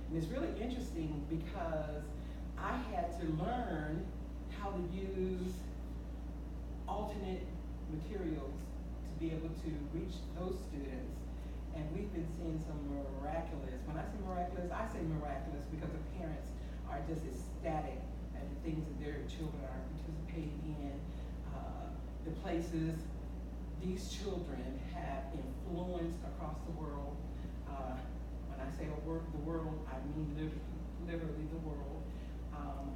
And it's really interesting because I had to learn how to use alternate materials to be able to reach those students. And we've been seeing some miraculous, when I say miraculous because the parents are just ecstatic at the things that their children are participating in, the places these children have influenced across the world. When I say the world, I mean literally the world.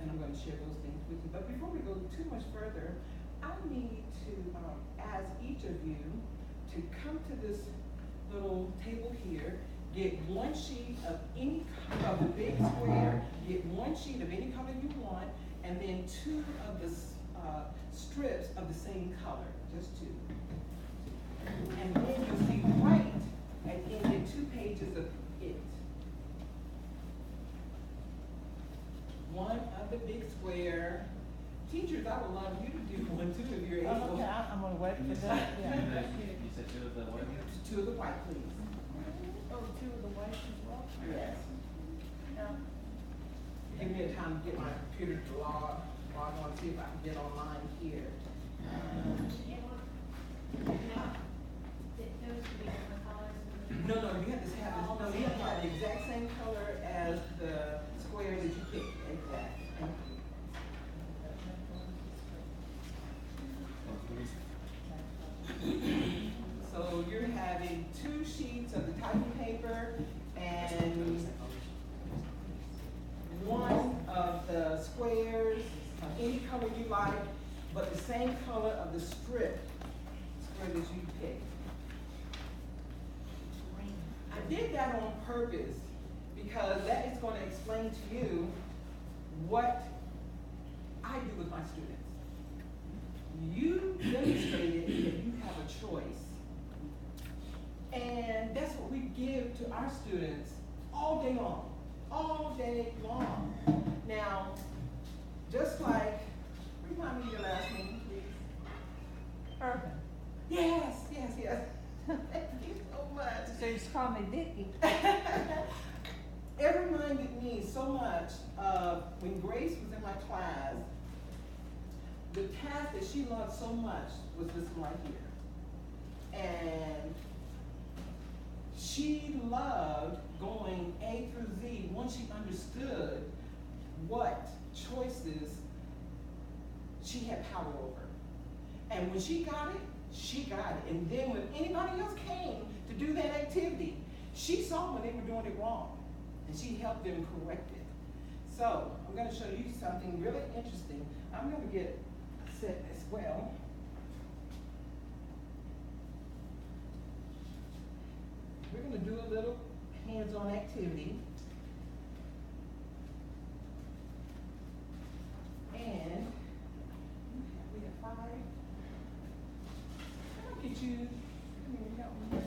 And I'm going to share those things with you. But before we go too much further, I need to ask each of you to come to this little table here, get one sheet of any of the big square, get one sheet of any color you want, and then two of the strips of the same color, just two. And then you'll see white, and then get 2 pages of it. One of the big square. Teachers, I would love you to do one too if you're able. Okay, I'm gonna wait for that. Yeah. You said 2 of the what? 2 of the white, please. Oh, 2 of the whites as well? Yes. Yeah. Give me a time to get my computer to log on, see if I can get online here. No, you have to have this, no, you have to have the exact same color as the square that you picked. Exactly. So you're having 2 sheets of the typing paper and one of the squares of any color you like, but the same color of the square that you picked. I did that on purpose because that is going to explain to you what I do with my students. You demonstrated that you have a choice. And that's what we give to our students all day long. All day long. Now, just like, remind me your last name, please. Urban. Yes. Thank you so much. So you just call me Vicky. It reminded me so much of when Grace was in my class. The task that she loved so much was this one right here. And she loved going A through Z once she understood what choices she had power over. And when she got it, she got it. And then when anybody else came to do that activity, she saw when they were doing it wrong. And she helped them correct it. So I'm going to show you something really interesting. I'm going to get set as well. We're going to do a little hands-on activity. And we have 5. I'll get you, come here, help me.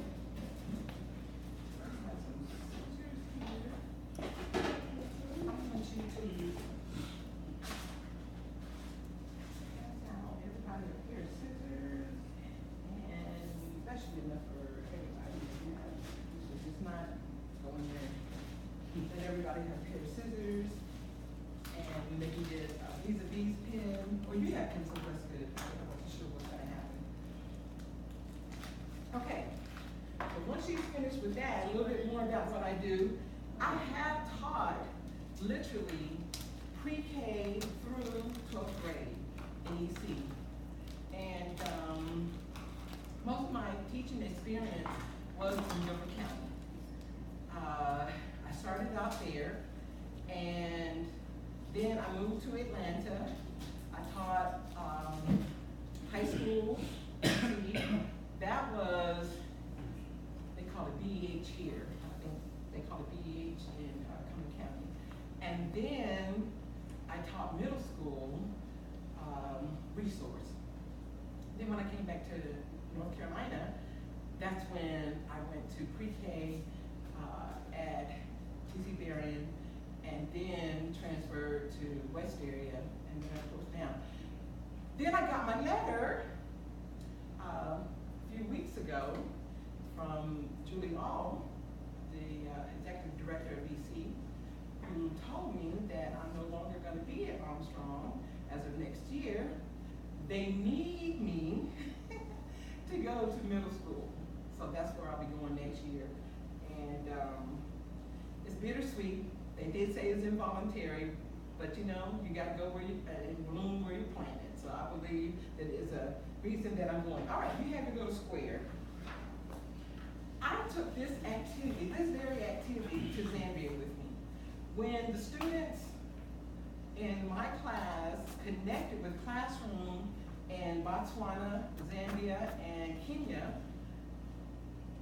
I have some scissors here. I want you to everybody a pair of scissors, and that should be enough for everybody. So just not go in there. Let everybody have a pair of scissors, and they can get a vis-a-vis pen, or you have pencils, that's good. I wasn't sure what's gonna happen. Okay, so once she's finished with that, a little bit more about what I do. I have taught literally pre-K through 12th grade in EC. And most of my teaching experience was in Milford County. I started out there, and then I moved to Atlanta. I taught high school. That was, they call it BEH here. I think they call it BEH in Cumberland County. And then I taught middle school resource. Then when I came back to North Carolina, that's when I went to pre-K at TC Berrien, and then transferred to West area, and then of course now. Then I got my letter a few weeks ago from Julie Hall, the executive director of EC, the next year, they need me to go to middle school. So that's where I'll be going next year. And it's bittersweet. They did say it's involuntary, but you know, you gotta go where you, and bloom where you planted. So I believe that is a reason that I'm going. All right, you have to go to Square. I took this activity, this very activity, to Zambia with me. When the students in my class connected with Classroom in Botswana, Zambia, and Kenya,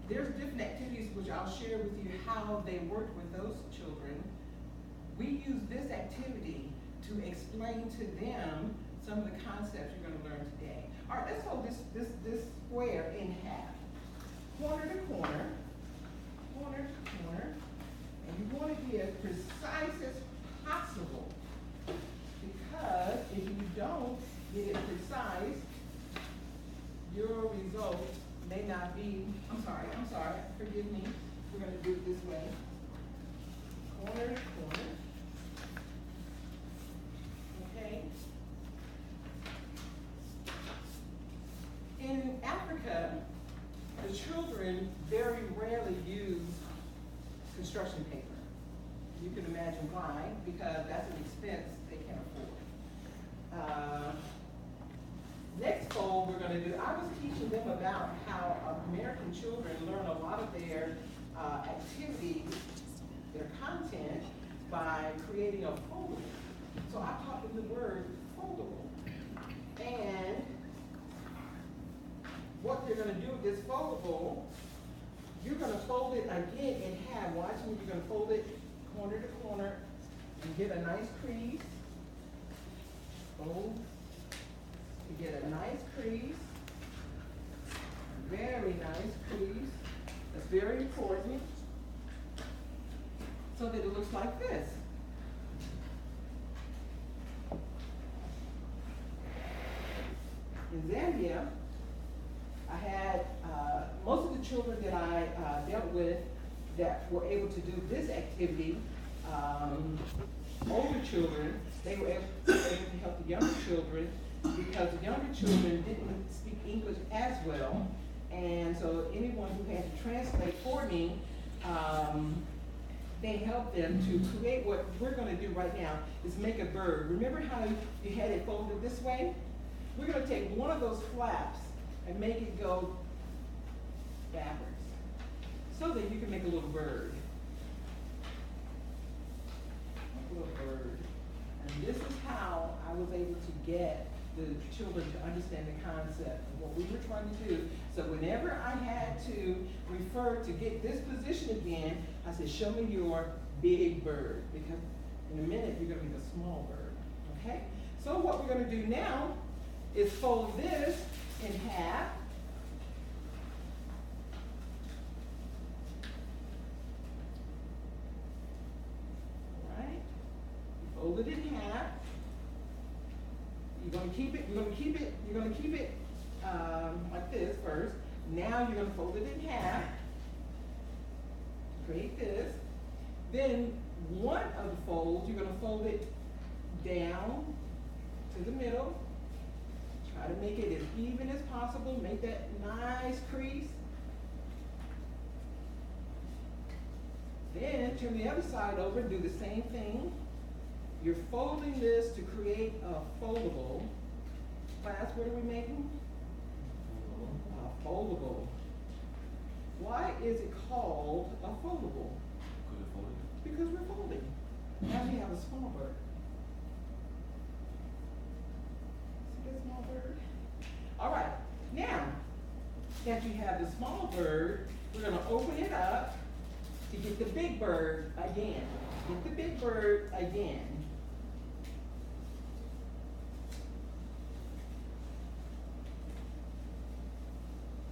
there's different activities which I'll share with you how they worked with those children. We use this activity to explain to them some of the concepts you're going to learn today. All right, let's hold this square in half. Corner to corner, corner to corner, and you want to be as precise as possible, because if you don't get it precise, your results may not be, I'm sorry, forgive me, we're going to do it this way. Corner to corner, okay? In Africa, the children very rarely use construction paper. You can imagine why, because that's an expense they can't afford. Next goal we're going to do, I was teaching them about how American children learn a lot of their activities, their content, by creating a foldable. So I taught them the word foldable. And what you're going to do with this foldable, you're going to fold it again in half. Watch me, you're going to fold it corner to corner and get a nice crease. Fold. You get a nice crease. Very nice crease. That's very important. So that it looks like this. In Zambia, I had most of the children that I dealt with that were able to do this activity, older children, they were able to help the younger children, because the younger children didn't speak English as well, and so anyone who had to translate for me, they helped them to create what we're going to do right now, is make a bird. Remember how you had it folded this way? We're going to take one of those flaps and make it go backwards, so that you can make a little bird. Make a little bird. And this is how I was able to get the children to understand the concept of what we were trying to do. So whenever I had to refer to get this position again, I said, show me your big bird, because in a minute you're going to be the small bird, okay? So what we're going to do now is fold this in half. All right? Fold it in half. You're going to keep it like this first. Now you're going to fold it in half. Create this. Then one of the folds, you're going to fold it down to the middle. Try to make it as even as possible. Make that nice crease. Then turn the other side over and do the same thing. You're folding this to create a foldable. Class, what are we making? A foldable. Why is it called a foldable? Because we're folding. Now we have a small bird. See that small bird? All right. Now that you have the small bird, we're going to open it up to get the big bird again. Get the big bird again.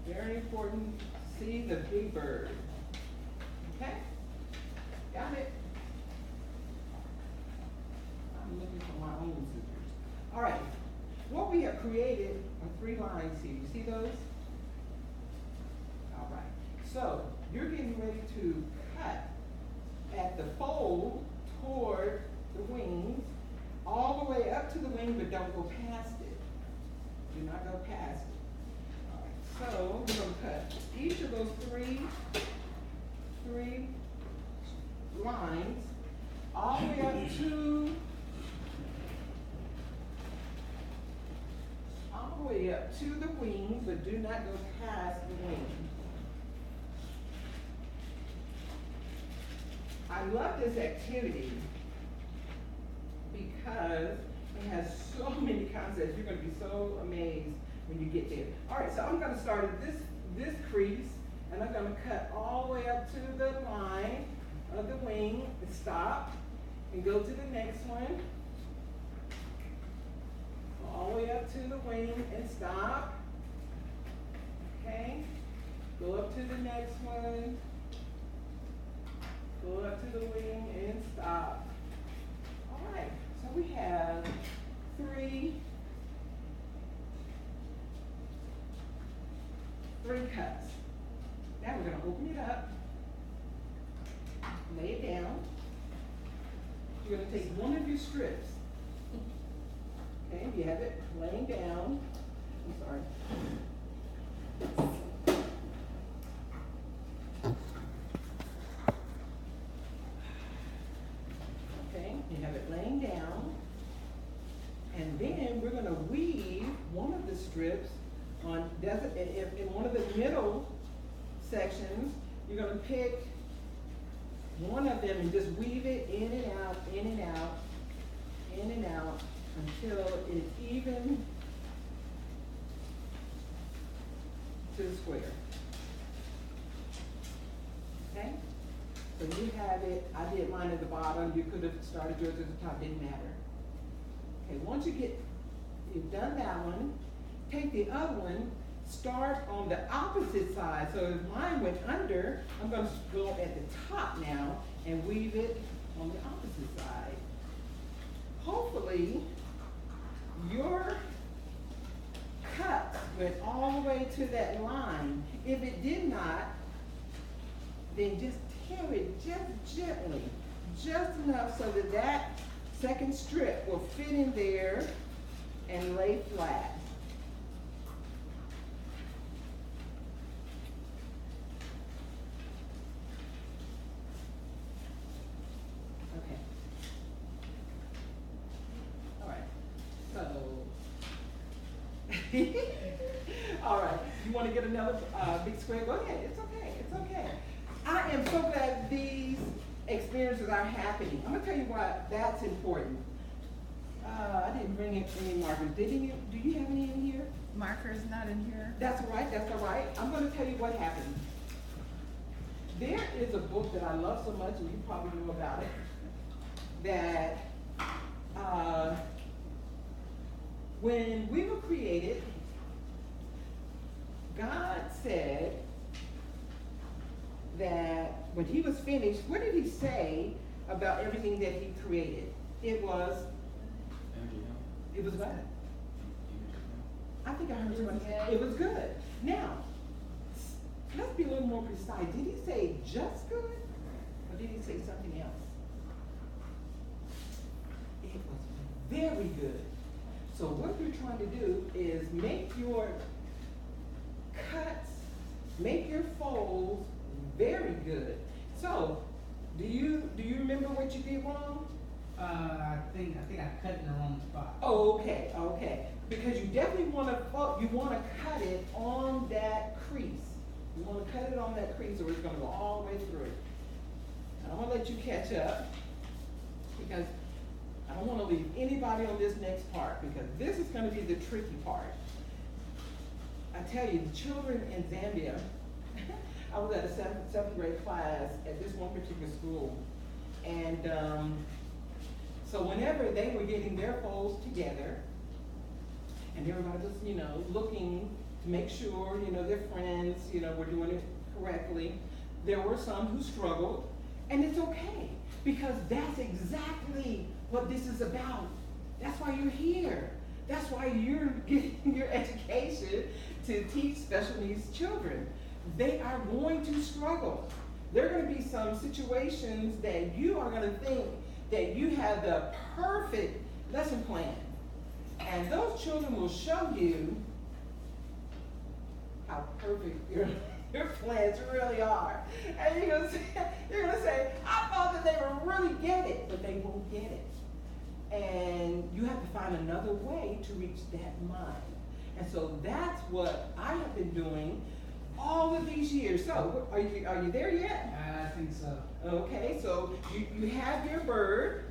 Very important. See the big bird. Okay? Got it? I'm looking for my own scissors. All right. What we have created are 3 lines here. You see those? All right. So you're getting ready to cut at the fold toward the wings, all the way up to the wing, but don't go lines all the way up to the wing, but do not go past the wing. I love this activity because it has so many concepts. You're going to be so amazed when you get there. All right, so I'm going to start at this crease, and I'm going to cut all the way up to the line of the wing and stop, and go to the next one. All the way up to the wing and stop. Okay, go up to the next one. Go up to the wing and stop. All right, so we have three cuts. Now we're going to open it up, lay it down. You're going to take one of your strips. Okay, you have it laying down. I'm sorry. Okay, you have it laying down. And then we're going to weave one of the strips on, in one of the middle sections. You're going to pick one of them and just weave it in and out, in and out, in and out, until it's even to the square. Okay? So you have it, I did mine at the bottom, you could have started yours at the top, didn't matter. Okay, once you've done that one, take the other one, start on the opposite side. So if mine went under, I'm going to go at the top now and weave it on the opposite side. Hopefully, your cut went all the way to that line. If it did not, then just tear it just gently, just enough so that that second strip will fit in there and lay flat. Okay. All right. So, all right. You want to get another big square? Go ahead. It's okay. It's okay. I am so glad these experiences are happening. I'm gonna tell you why that's important. I didn't bring in any markers. Do you have any in here? Marker's not in here. That's all right. That's all right. I'm gonna tell you what happened. There is a book that I love so much, and you probably know about it, that when we were created, God said that when he was finished, what did he say about everything that he created? It was what? I think I heard somebody say it was good. Now, let's be a little more precise. Did he say just good? Or did he say something else? It was very good. So what we're trying to do is make your cuts, make your folds very good. So, do you remember what you did wrong? I think I cut in the wrong spot. Oh, okay. Because you definitely want to cut it on that crease. You want to cut it on that crease, or it's going to go all the way through. And I'm going to let you catch up because I don't want to leave anybody on this next part, because this is going to be the tricky part. I tell you, the children in Zambia, I was at a seventh grade class at this one particular school, and so whenever they were getting their folds together, and everybody was, looking to make sure, their friends, were doing it correctly, there were some who struggled, and it's okay, because that's exactly what this is about. That's why you're here. That's why you're getting your education to teach special needs children. They are going to struggle. There are going to be some situations that you are going to think that you have the perfect lesson plan. And those children will show you how perfect your plans really are. And you're gonna say, I thought that they they won't get it. And you have to find another way to reach that mind. And so that's what I have been doing all of these years. So, are you there yet? I think so. Okay, so you have your bird,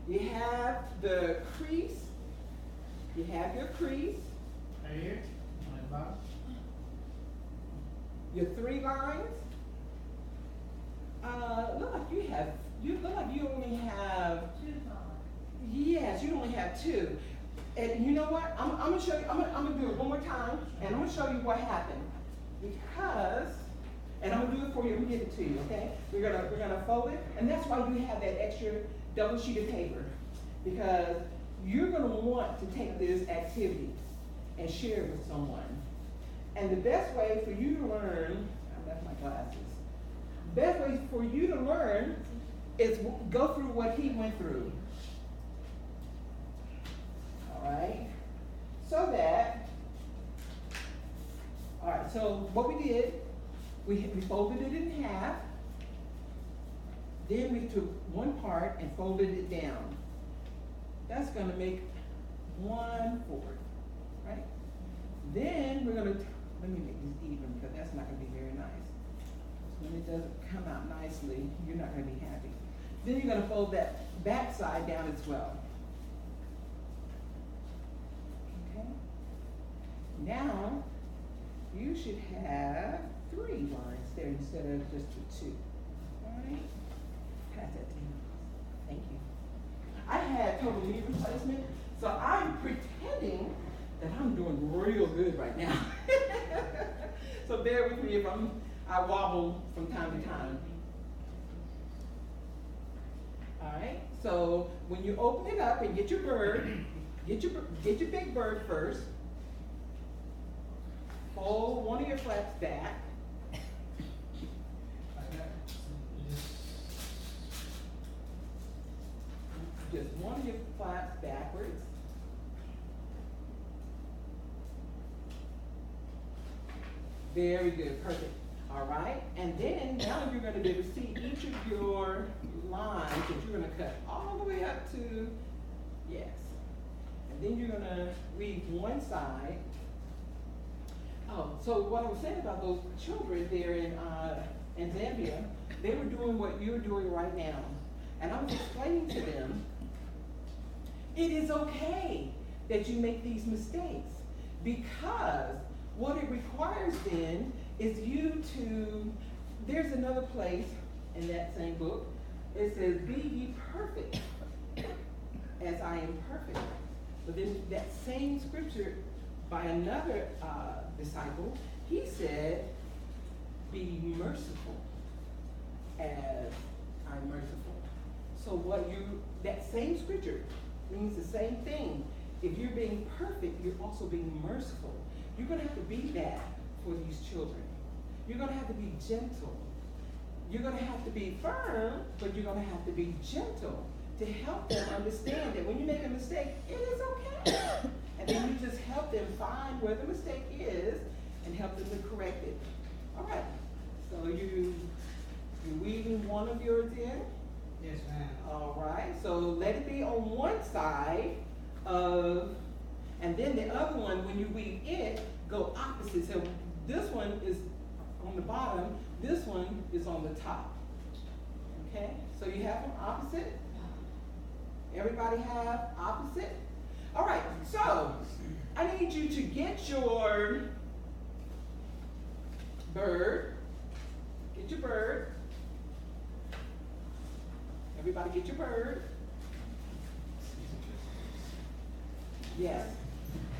you have the crease, you have your crease, Right here, on the bottom. your 3 lines. You look like you only have, yes, you only have 2. And you know what? I'm gonna show you, I'm gonna do it one more time, and I'm gonna show you what happened. Because, and I'm gonna do it for you, I'm gonna give it to you, okay? We're gonna fold it, and that's why you have that extra double sheet of paper. Because you're gonna want to take this activity and share it with someone. And the best way for you to learn, I left my glasses. Best way for you to learn is go through what he went through. All right? So that, all right, so what we did, we folded it in half. Then we took one part and folded it down. That's gonna make 1/4, right? Then we're gonna, let me make this even because that's not gonna be very nice. When it doesn't come out nicely, you're not gonna be happy. Then you're gonna fold that back side down as well. Okay? Now, you should have 3 lines there instead of just the 2. All right? Pass that to me. Thank you. I had total knee replacement, so I'm pretending that I'm doing real good right now. So bear with me if I wobble from time to time. All right, so when you open it up and get your bird, get your big bird first. Fold one of your flaps back. Like that. Just one of your flaps backwards. Very good, perfect. All right, and then now you're going to be able to see each of your lines that you're going to cut all the way up to, yes. And then you're going to leave one side. Oh, so what I was saying about those children there in Zambia, they were doing what you're doing right now. And I was explaining to them, it is okay that you make these mistakes, because what it requires then is you to, there's another place in that same book, it says, be ye perfect as I am perfect. But then that same scripture by another disciple, he said, be merciful as I'm merciful. So that same scripture means the same thing. If you're being perfect, you're also being merciful. You're gonna have to be that for these children. You're gonna have to be gentle. You're gonna have to be firm, but you're gonna have to be gentle to help them understand that when you make a mistake, it is okay. And then you just help them find where the mistake is and help them to correct it. All right, so you're weaving one of yours in. Yes, ma'am. All right, so let it be on one side of, and then the other one, when you weave it, go opposite. So this one is on the bottom, this one is on the top. Okay, so you have them opposite. Everybody have opposite? All right, so I need you to get your bird. Get your bird. Everybody get your bird. Yes.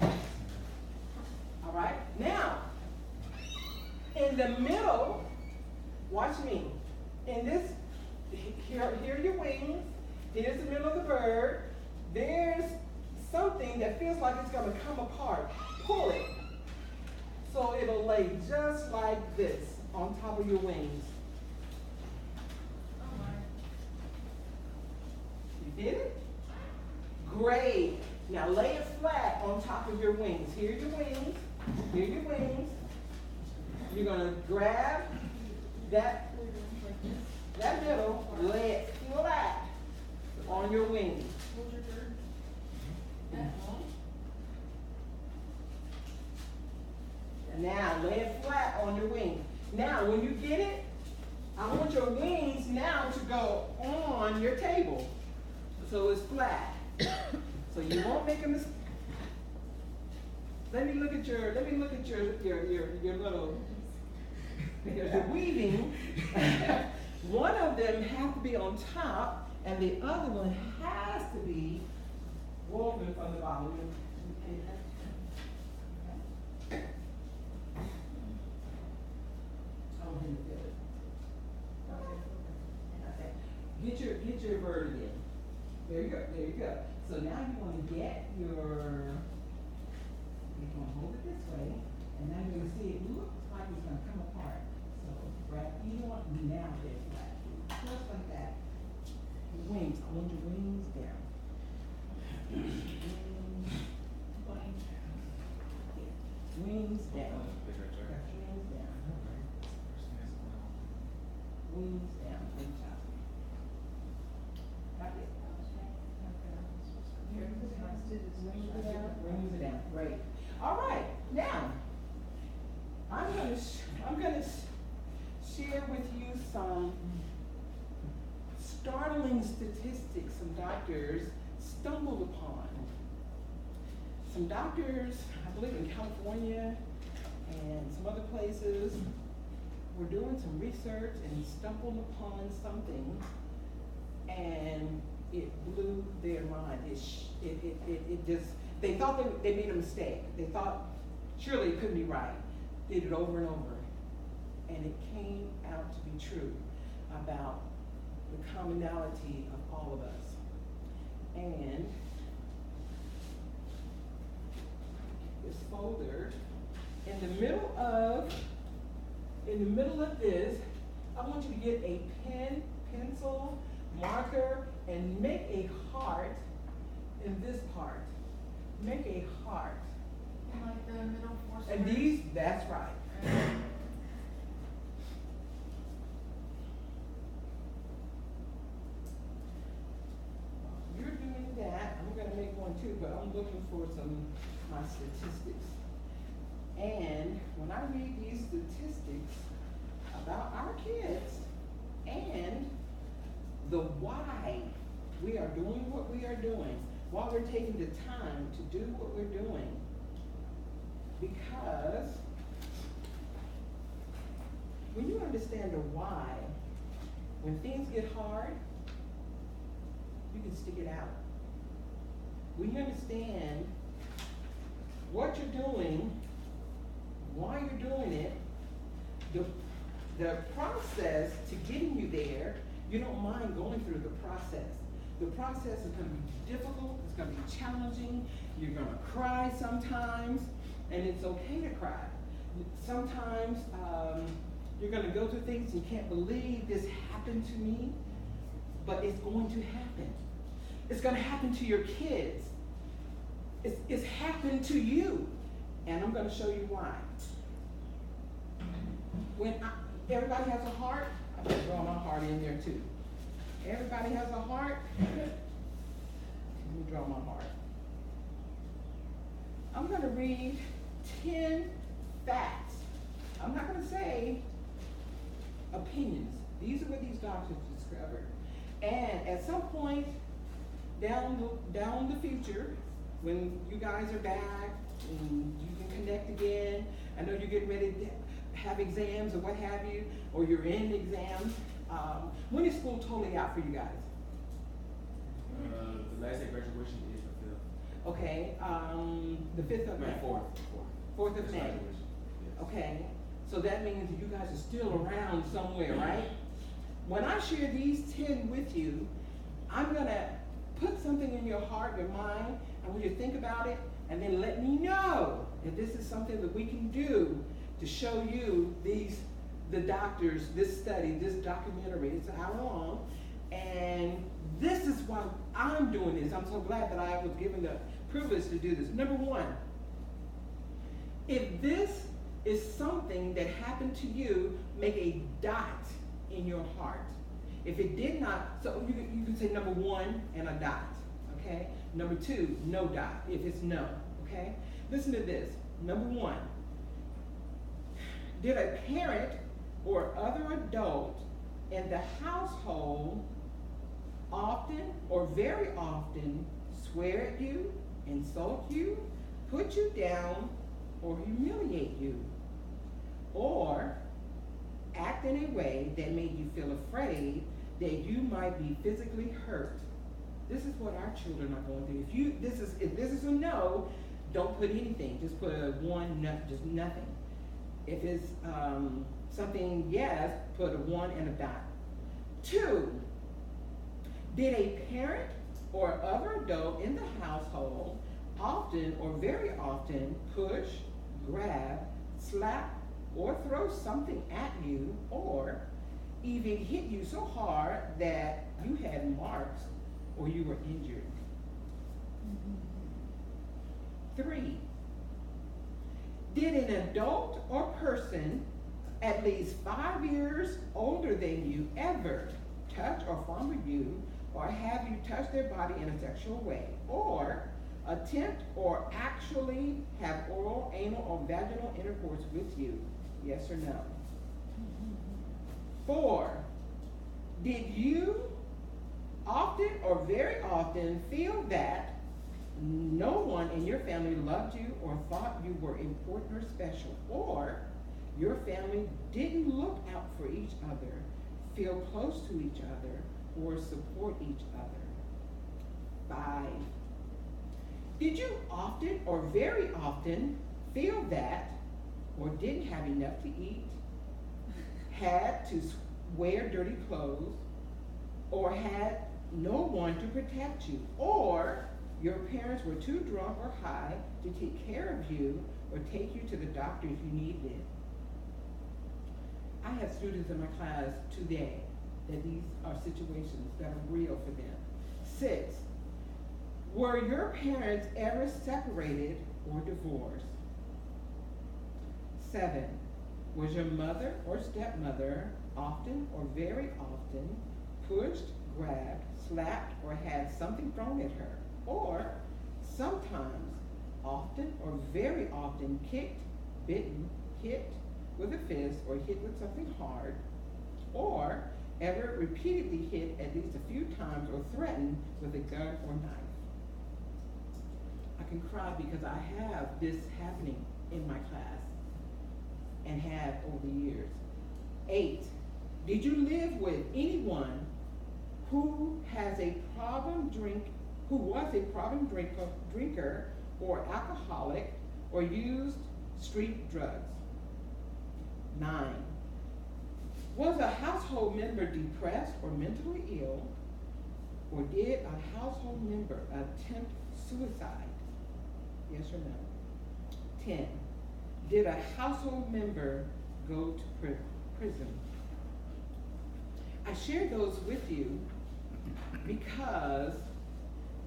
All right, now, in the middle, watch me. In this, here are your wings. Here's the middle of the bird. There's something that feels like it's gonna come apart. Pull it. So it'll lay just like this on top of your wings. You did it? Great. Now lay it flat on top of your wings. Here are your wings. Here are your wings. You're gonna grab that middle, lay it flat on your wings. Now, when you get it, I want your wings now to go on your table. So it's flat. So you won't make a mistake. Let me look at your little, because the weaving, one of them has to be on top and the other one has to be woven from the bottom. I want him to feel it. Get your bird again. There you go. So now you want to get you're going to hold it this way, and now you're going to see it looks like it's going to come apart. So grab, you want now it's flat. Just like that. Wings, I want your wings down. Wings down. Wings down. Wings down. Wings down. Got it? Wings down. Great. All right. Now, I'm gonna share with you some startling statistics some doctors stumbled upon. Some doctors, I believe in California and some other places, were doing some research and stumbled upon something, and it blew their mind. It just, they thought they made a mistake. They thought surely it couldn't be right. Did it over and over, and it came out to be true about the commonality of all of us. And this folder, in the middle of this, I want you to get a pen, pencil, marker, and make a heart in this part. Make a heart. Like the middle four And squares? these, that's right. You're doing that. I'm gonna make one too, but I'm looking for my statistics. And when I read these statistics about our kids and the why we are doing what we are doing, why we're taking the time to do what we're doing, because when you understand the why, when things get hard, you can stick it out. When you understand what you're doing, why you're doing it, the process to getting you there, you don't mind going through the process. The process is going to be difficult, it's going to be challenging, you're going to cry sometimes, and it's okay to cry. Sometimes you're going to go through things and you can't believe this happened to me, but it's going to happen. It's going to happen to your kids. It's happened to you, and I'm going to show you why. When everybody has a heart, I'm going to draw my heart in there too. Everybody has a heart. Let me draw my heart. I'm going to read 10 facts. I'm not going to say opinions. These are what these doctors discovered. And at some point down the future, when you guys are back and you can connect again, I know you're getting ready to have exams or what have you, or you're in exams. When is school totally out for you guys? The last day graduation is the 5th. Okay, the 5th of May. 4th of May. Yes. Okay, so that means you guys are still around somewhere, right? When I share these 10 with you, I'm gonna put something in your heart, your mind, I want you to think about it, and then let me know if this is something that we can do to show you the doctors, this study, this documentary. It's an hour long, and this is why I'm doing this. I'm so glad that I was given the privilege to do this. Number one, if this is something that happened to you, make a dot in your heart. If it did not, so you can say number one and a dot, okay? Number two, no dot, if it's no, okay? Listen to this. Number one, Did a parent or other adult in the household often or very often swear at you, insult you, put you down, or humiliate you? Or act in a way that made you feel afraid that you might be physically hurt? This is what our children are going through. If this is a no, don't put anything. Just put a one, no, just nothing. If it's something yes, put a one and a dot. 2, did a parent or other adult in the household often or very often push, grab, slap, or throw something at you, or even hit you so hard that you had marks or you were injured? 3, did an adult or person at least 5 years older than you ever touch or fondle you, or have you touch their body in a sexual way, or attempt or actually have oral, anal, or vaginal intercourse with you? Yes or no? 4, did you often or very often feel that no one in your family loved you or thought you were important or special, or your family didn't look out for each other, feel close to each other, or support each other? 5, did you often or very often feel that or didn't have enough to eat, had to wear dirty clothes, or had no one to protect you, or your parents were too drunk or high to take care of you or take you to the doctor if you needed it? I have students in my class today that these are situations that are real for them. 6, were your parents ever separated or divorced? 7, was your mother or stepmother often or very often pushed, grabbed, slapped, or had something thrown at her, or sometimes, often, or very often kicked, bitten, hit with a fist, or hit with something hard, or ever repeatedly hit at least a few times or threatened with a gun or knife? I can cry because I have this happening in my class and have over the years. 8, did you live with anyone who was a problem drinker or alcoholic or used street drugs? 9, was a household member depressed or mentally ill, or did a household member attempt suicide? Yes or no? 10, did a household member go to prison? I share those with you because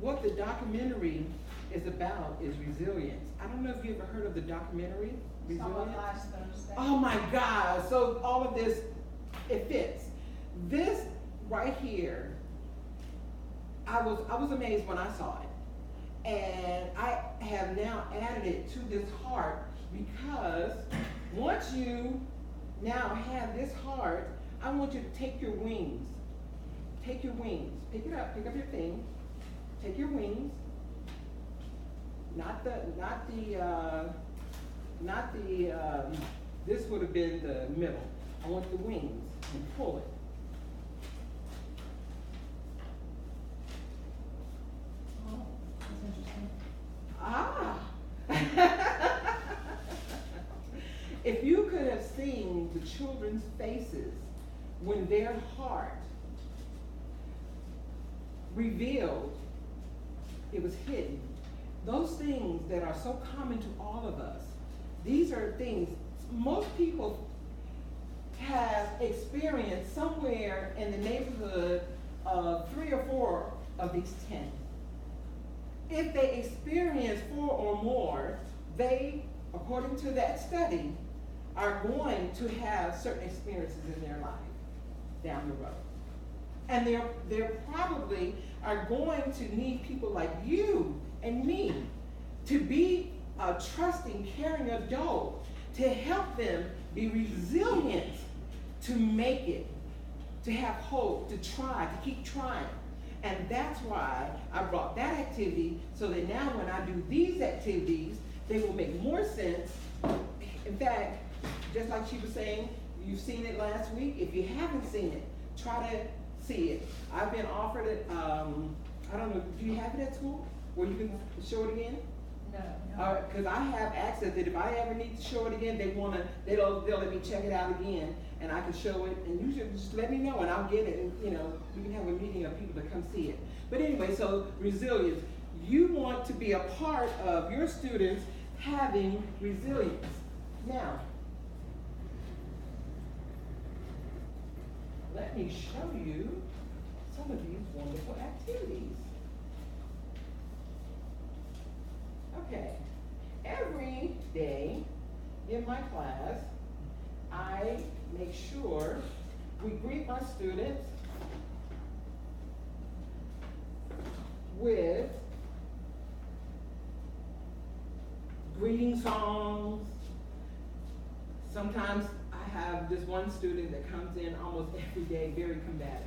what the documentary is about is resilience. I don't know if you ever heard of the documentary, Resilience? Last Thursday. Oh my God, so all of this, it fits. This right here, I was amazed when I saw it. And I have now added it to this heart because once you now have this heart, I want you to take your wings. Take your wings. Pick it up, pick up your thing. Take your wings. This would have been the middle. I want the wings and pull it. Oh, that's interesting. Ah! If you could have seen the children's faces when their heart revealed it was hidden, those things that are so common to all of us, these are things most people have experienced somewhere in the neighborhood of 3 or 4 of these 10. If they experience 4 or more, they, according to that study, are going to have certain experiences in their life down the road. And they're probably are going to need people like you and me to be a trusting, caring adult to help them be resilient, to make it, to have hope, to try, to keep trying. And that's why I brought that activity, so that now when I do these activities, they will make more sense. In fact, just like she was saying, you've seen it last week. If you haven't seen it, try to see it. I've been offered it, I don't know, do you have it at school where you can show it again? No. Because I have access that if I ever need to show it again, they'll let me check it out again, and I can show it, and you should just let me know, and I'll get it, and we can have a meeting of people to come see it. But anyway, so resilience. You want to be a part of your students having resilience. Now, let me show you some of these wonderful activities. Okay, every day in my class, I make sure we greet my students with greeting songs. Sometimes I have this one student that comes in almost every day, very combative.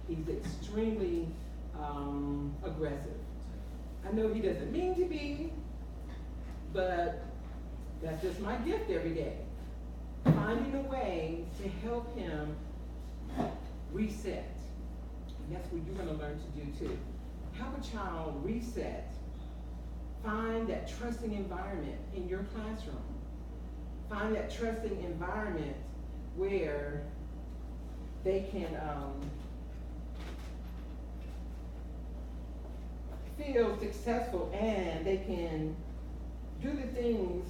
He's extremely aggressive. I know he doesn't mean to be, but that's just my gift every day. Finding a way to help him reset. And that's what you're going to learn to do too. Help a child reset. Find that trusting environment in your classroom. Find that trusting environment where they can feel successful and they can do the things.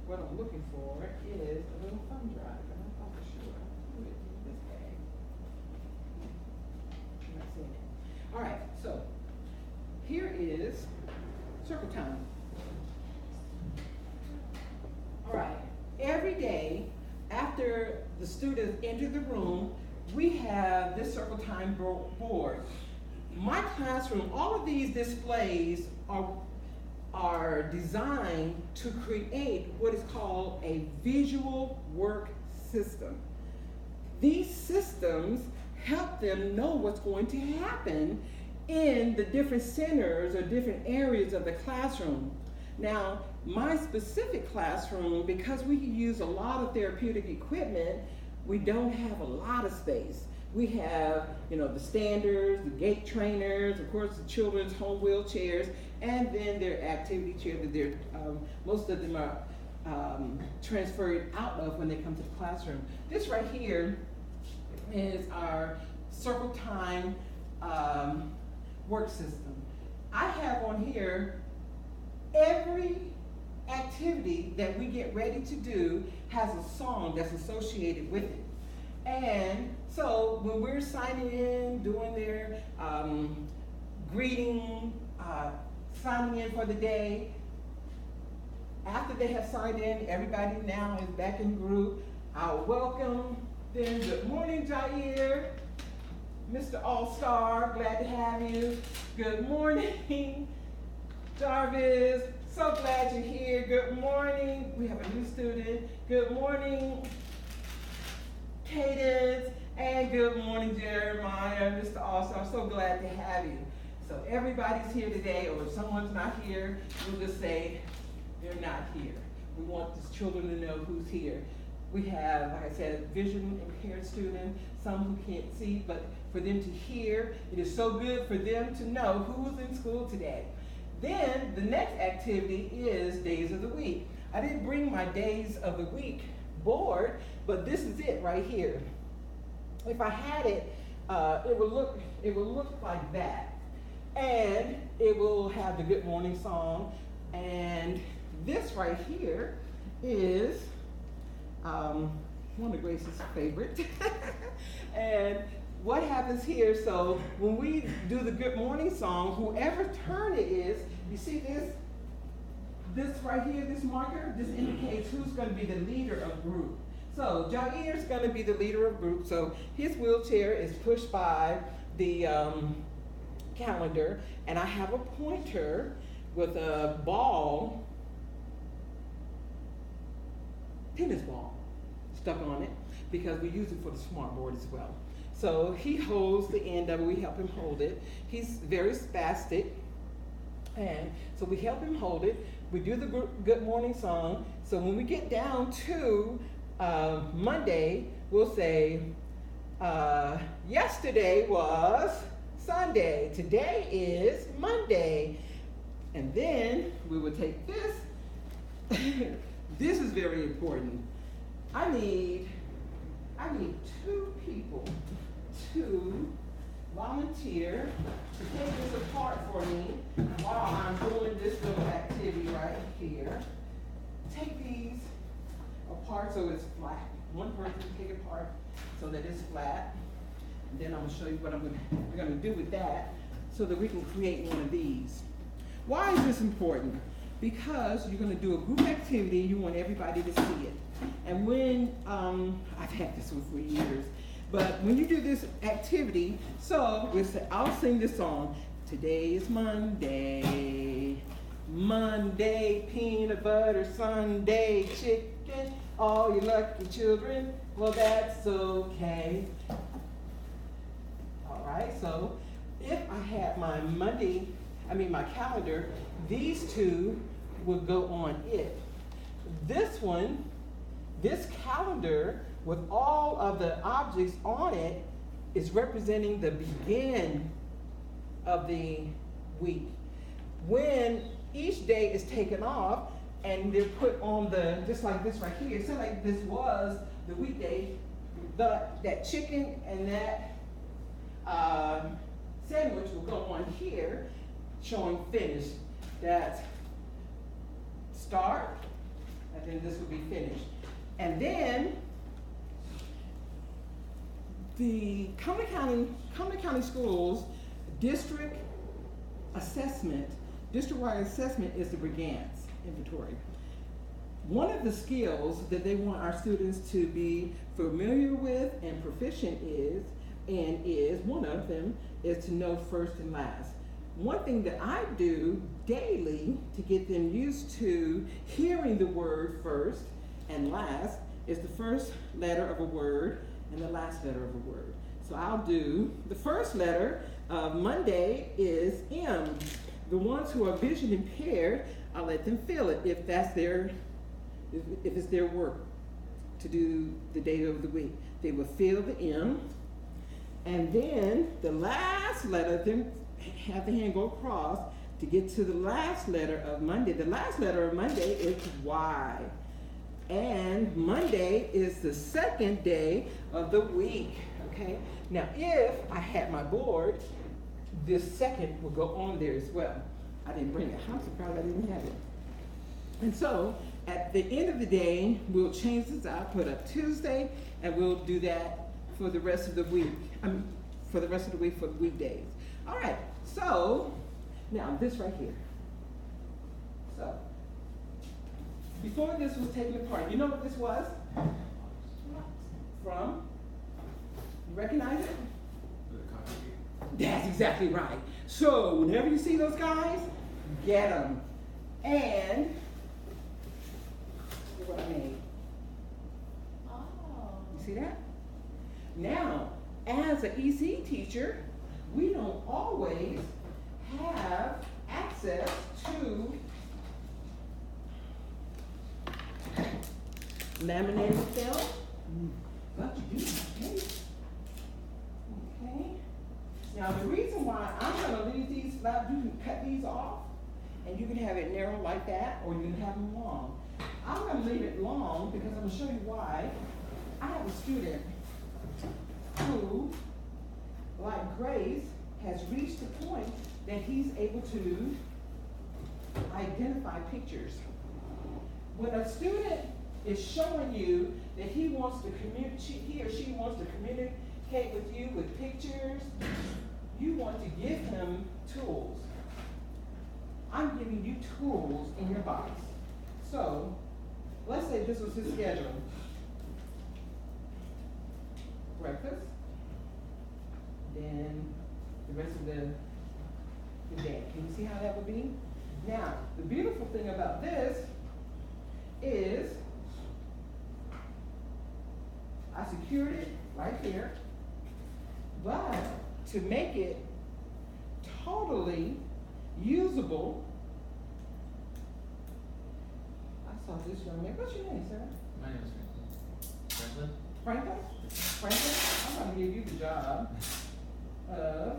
What I'm looking for is a little thumb drive, and I'm not sure how to do it in this bag. I'm not seeing it. All right, so here is circle time. All right, every day after the students enter the room, we have this circle time board. My classroom, all of these displays are designed to create what is called a visual work system. These systems help them know what's going to happen in the different centers or different areas of the classroom. Now, my specific classroom, because we use a lot of therapeutic equipment, we don't have a lot of space. We have, the standers, the gait trainers, of course, the children's home wheelchairs, and then their activity chairs that most of them are transferred out of when they come to the classroom. This right here is our circle time work system. I have on here every activity that we get ready to do has a song that's associated with it. And so when we're signing in, doing their greeting, signing in for the day, after they have signed in, everybody now is back in group. I'll welcome them. Good morning, Jair. Mr. All-Star, glad to have you. Good morning, Jarvis. So glad you're here. Good morning. We have a new student. Good morning, Cadence. And good morning, Jeremiah, Mr. All-Star. So glad to have you. So everybody's here today, or if someone's not here, we'll just say they're not here. We want these children to know who's here. We have, like I said, vision impaired students, some who can't see, but for them to hear, it is so good for them to know who's in school today. Then the next activity is days of the week. I didn't bring my days of the week board, but this is it right here. If I had it, it would look like that. And it will have the good morning song. And this right here is one of Grace's favorites. And what happens here, so when we do the good morning song, whoever turn it is, you see this right here, this marker, this indicates who's going to be the leader of group. So Jair is going to be the leader of group. So his wheelchair is pushed by the calendar, and I have a pointer with a ball, tennis ball. stuck on it because we use it for the smart board as well. So he holds the end of it, we help him hold it. He's very spastic, and so we help him hold it. We do the good morning song. So when we get down to Monday, we'll say, yesterday was Sunday, today is Monday. And then we will take this. This is very important. I need 2 people to volunteer to take this apart for me while I'm doing this little activity right here. Take these apart so it's flat. One person take it apart so that it's flat. And then I'm gonna show you what we're gonna do with that so that we can create one of these. Why is this important? Because you're gonna do a group activity, you want everybody to see it. And when, I've had this one for years, but when you do this activity, so I'll sing this song. Today is Monday, Monday, peanut butter, Sunday, chicken, all you lucky children, well that's okay. All right, so if I had my my calendar, these 2 would go on it. This one, this calendar with all of the objects on it is representing the begin of the week. When each day is taken off and they're put on just like this right here, so like this was the weekday, that chicken and that sandwich will go on here showing finish. That's start, and then this will be finished. And then the Cumberland County Schools district district-wide assessment is the Brigance inventory. One of the skills that they want our students to be familiar with and proficient one of them is to know first and last. One thing that I do daily to get them used to hearing the word first and last is the first letter of a word and the last letter of a word. So I'll do the first letter of Monday is M. The ones who are vision impaired, I'll let them feel it if it's their work to do the day of the week. They will feel the M. And then the last letter, then have the hand go across to get to the last letter of Monday. The last letter of Monday is Y. And Monday is the second day of the week, okay? Now, if I had my board, this second would go on there as well. I didn't bring it. I'm surprised I didn't have it. And so, at the end of the day, we'll change this out, put up Tuesday, and we'll do that for the rest of the week. For the rest of the week for the weekdays. All right, so, now this right here. So, before this was taken apart, you know what this was? From? You recognize it? That's exactly right. So, whenever you see those guys, get them. And, look what I made. Oh. You see that? Now, as an EC teacher, we don't always have access to laminated film. But you do, okay? Okay. Now, the reason why I'm going to leave these flat, you can cut these off, and you can have it narrow like that, or you can have them long. I'm going to leave it long because I'm going to show you why. I have a student who, like Grace, has reached the point that he's able to identify pictures. When a student is showing you that he or she wants to communicate with you with pictures, you want to give him tools. I'm giving you tools in your box. So, let's say this was his schedule. Breakfast, then the rest of the day. Can you see how that would be? Now, the beautiful thing about this is secured it right here. But to make it totally usable, I saw this young man. What's your name, sir? My name is Franklin. Franklin? Franklin, I'm gonna give you the job of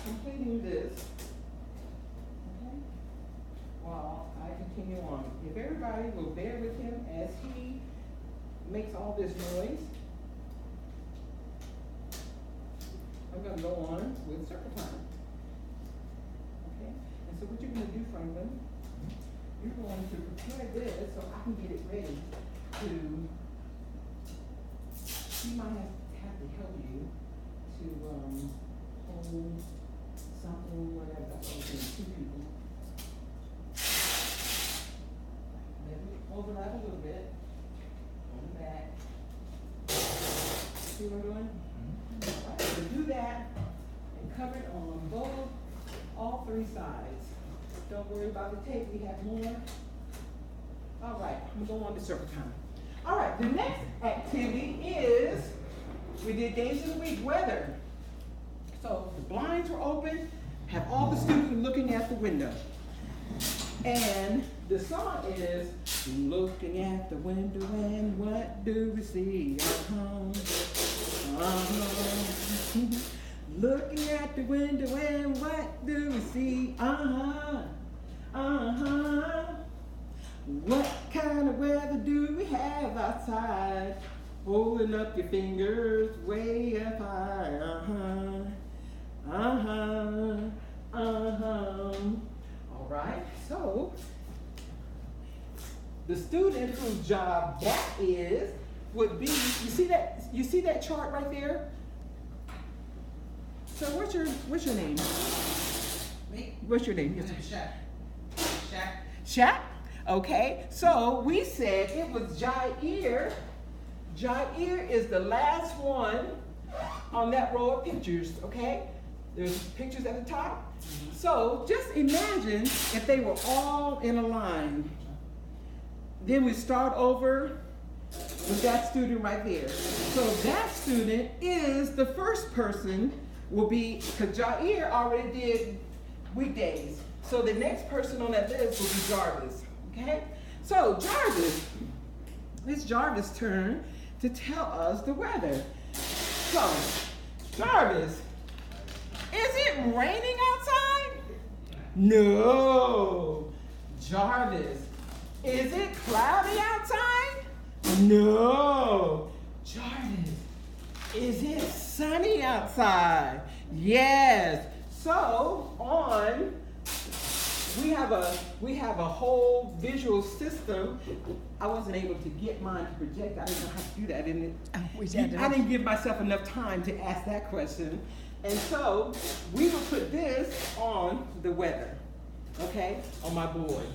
completing this. Okay? While I continue on. If everybody will bear with him as he makes all this noise, I'm gonna go on with circle time. Okay? And so what you're gonna do, Franklin, you're going to prepare this so I can get it ready to, he might have to help you to, hold something, whatever, that's what I'm saying, two people. Maybe overlap a little bit, on the back. See what I'm doing? Alright, so do that and cover it on all three sides. Don't worry about the tape, we have more. All right, I'm gonna go on to circle time. All right, the next activity is, we did days of the week, weather. So the blinds were open, have all the students looking at the window. And the song is, looking at the window and what do we see? Looking at the window and what do we see? What kind of weather do we have outside? Holding up your fingers way up high. All right, so the student whose job that is would be, you see that chart right there? So what's your name? Me? What's your name? My name is Shaq. Shaq. Shaq? Okay, so we said it was Jair. Jair is the last one on that row of pictures, okay? There's pictures at the top. So just imagine if they were all in a line. Then we start over with that student right there. So that student is the first person will be, because Jair already did weekdays. So the next person on that list will be Jarvis, okay? So Jarvis, it's Jarvis' turn to tell us the weather. So, Jarvis, is it raining outside? No. Jarvis, is it cloudy outside? No. Jarvis, is it sunny outside? Yes. So we have a whole visual system. I wasn't able to get mine to project. I didn't know how to do that. I didn't give myself enough time to ask that question. And so we will put this on the weather, okay, on my board.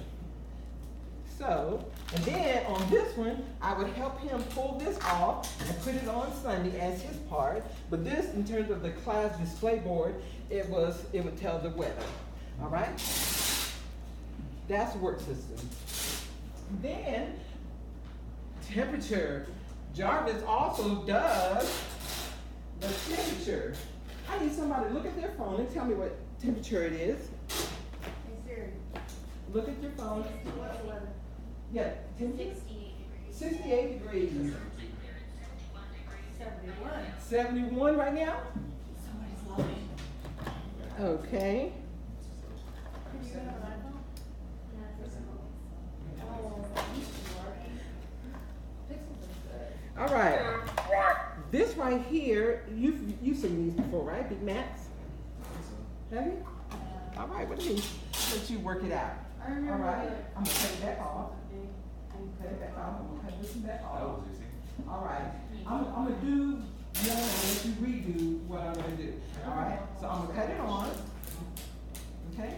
So, and then on this one, I would help him pull this off and put it on Sunday as his part. But this, in terms of the class display board, it would tell the weather. All right? That's the work system. Then, temperature. Jarvis also does the temperature. I need somebody to look at their phone and tell me what temperature it is. Look at your phone. Yeah, 68 degrees. 71 right now? Somebody's lying. Okay. Do you have an iPhone? All right. This right here, you've seen these before, right? Big Macs? Have you? All right, what do you let you work it out? I remember. All right, I'm gonna cut it back off. Cut it back off. I'm gonna cut this one back That off. was easy. All right, I'm gonna do one and let you redo what I'm gonna do. All right, so I'm gonna cut it on. Okay?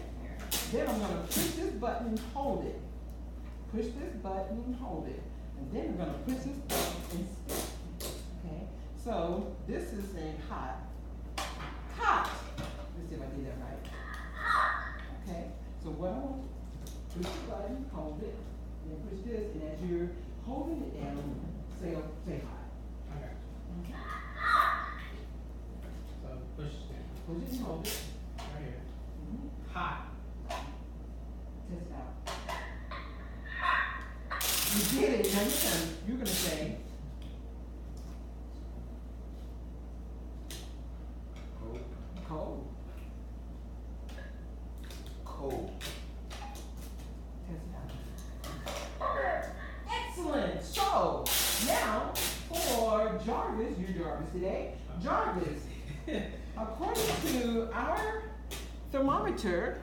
Then I'm gonna push this button and hold it. Push this button and hold it. And then we're gonna push this button and spin. Okay? So this is saying hot. Hot. Let's see if I did that right. Okay? So what I want, push the button, hold it, then push this, and as you're holding it down, say hi. Okay. So push it down. Push it and hold it. Right here. Mhm. Hot. Test it out. You did it. Now you're gonna say, cold. Cold. Test it out. Excellent. So now for Jarvis, you're Jarvis today. Jarvis, according to our thermometer,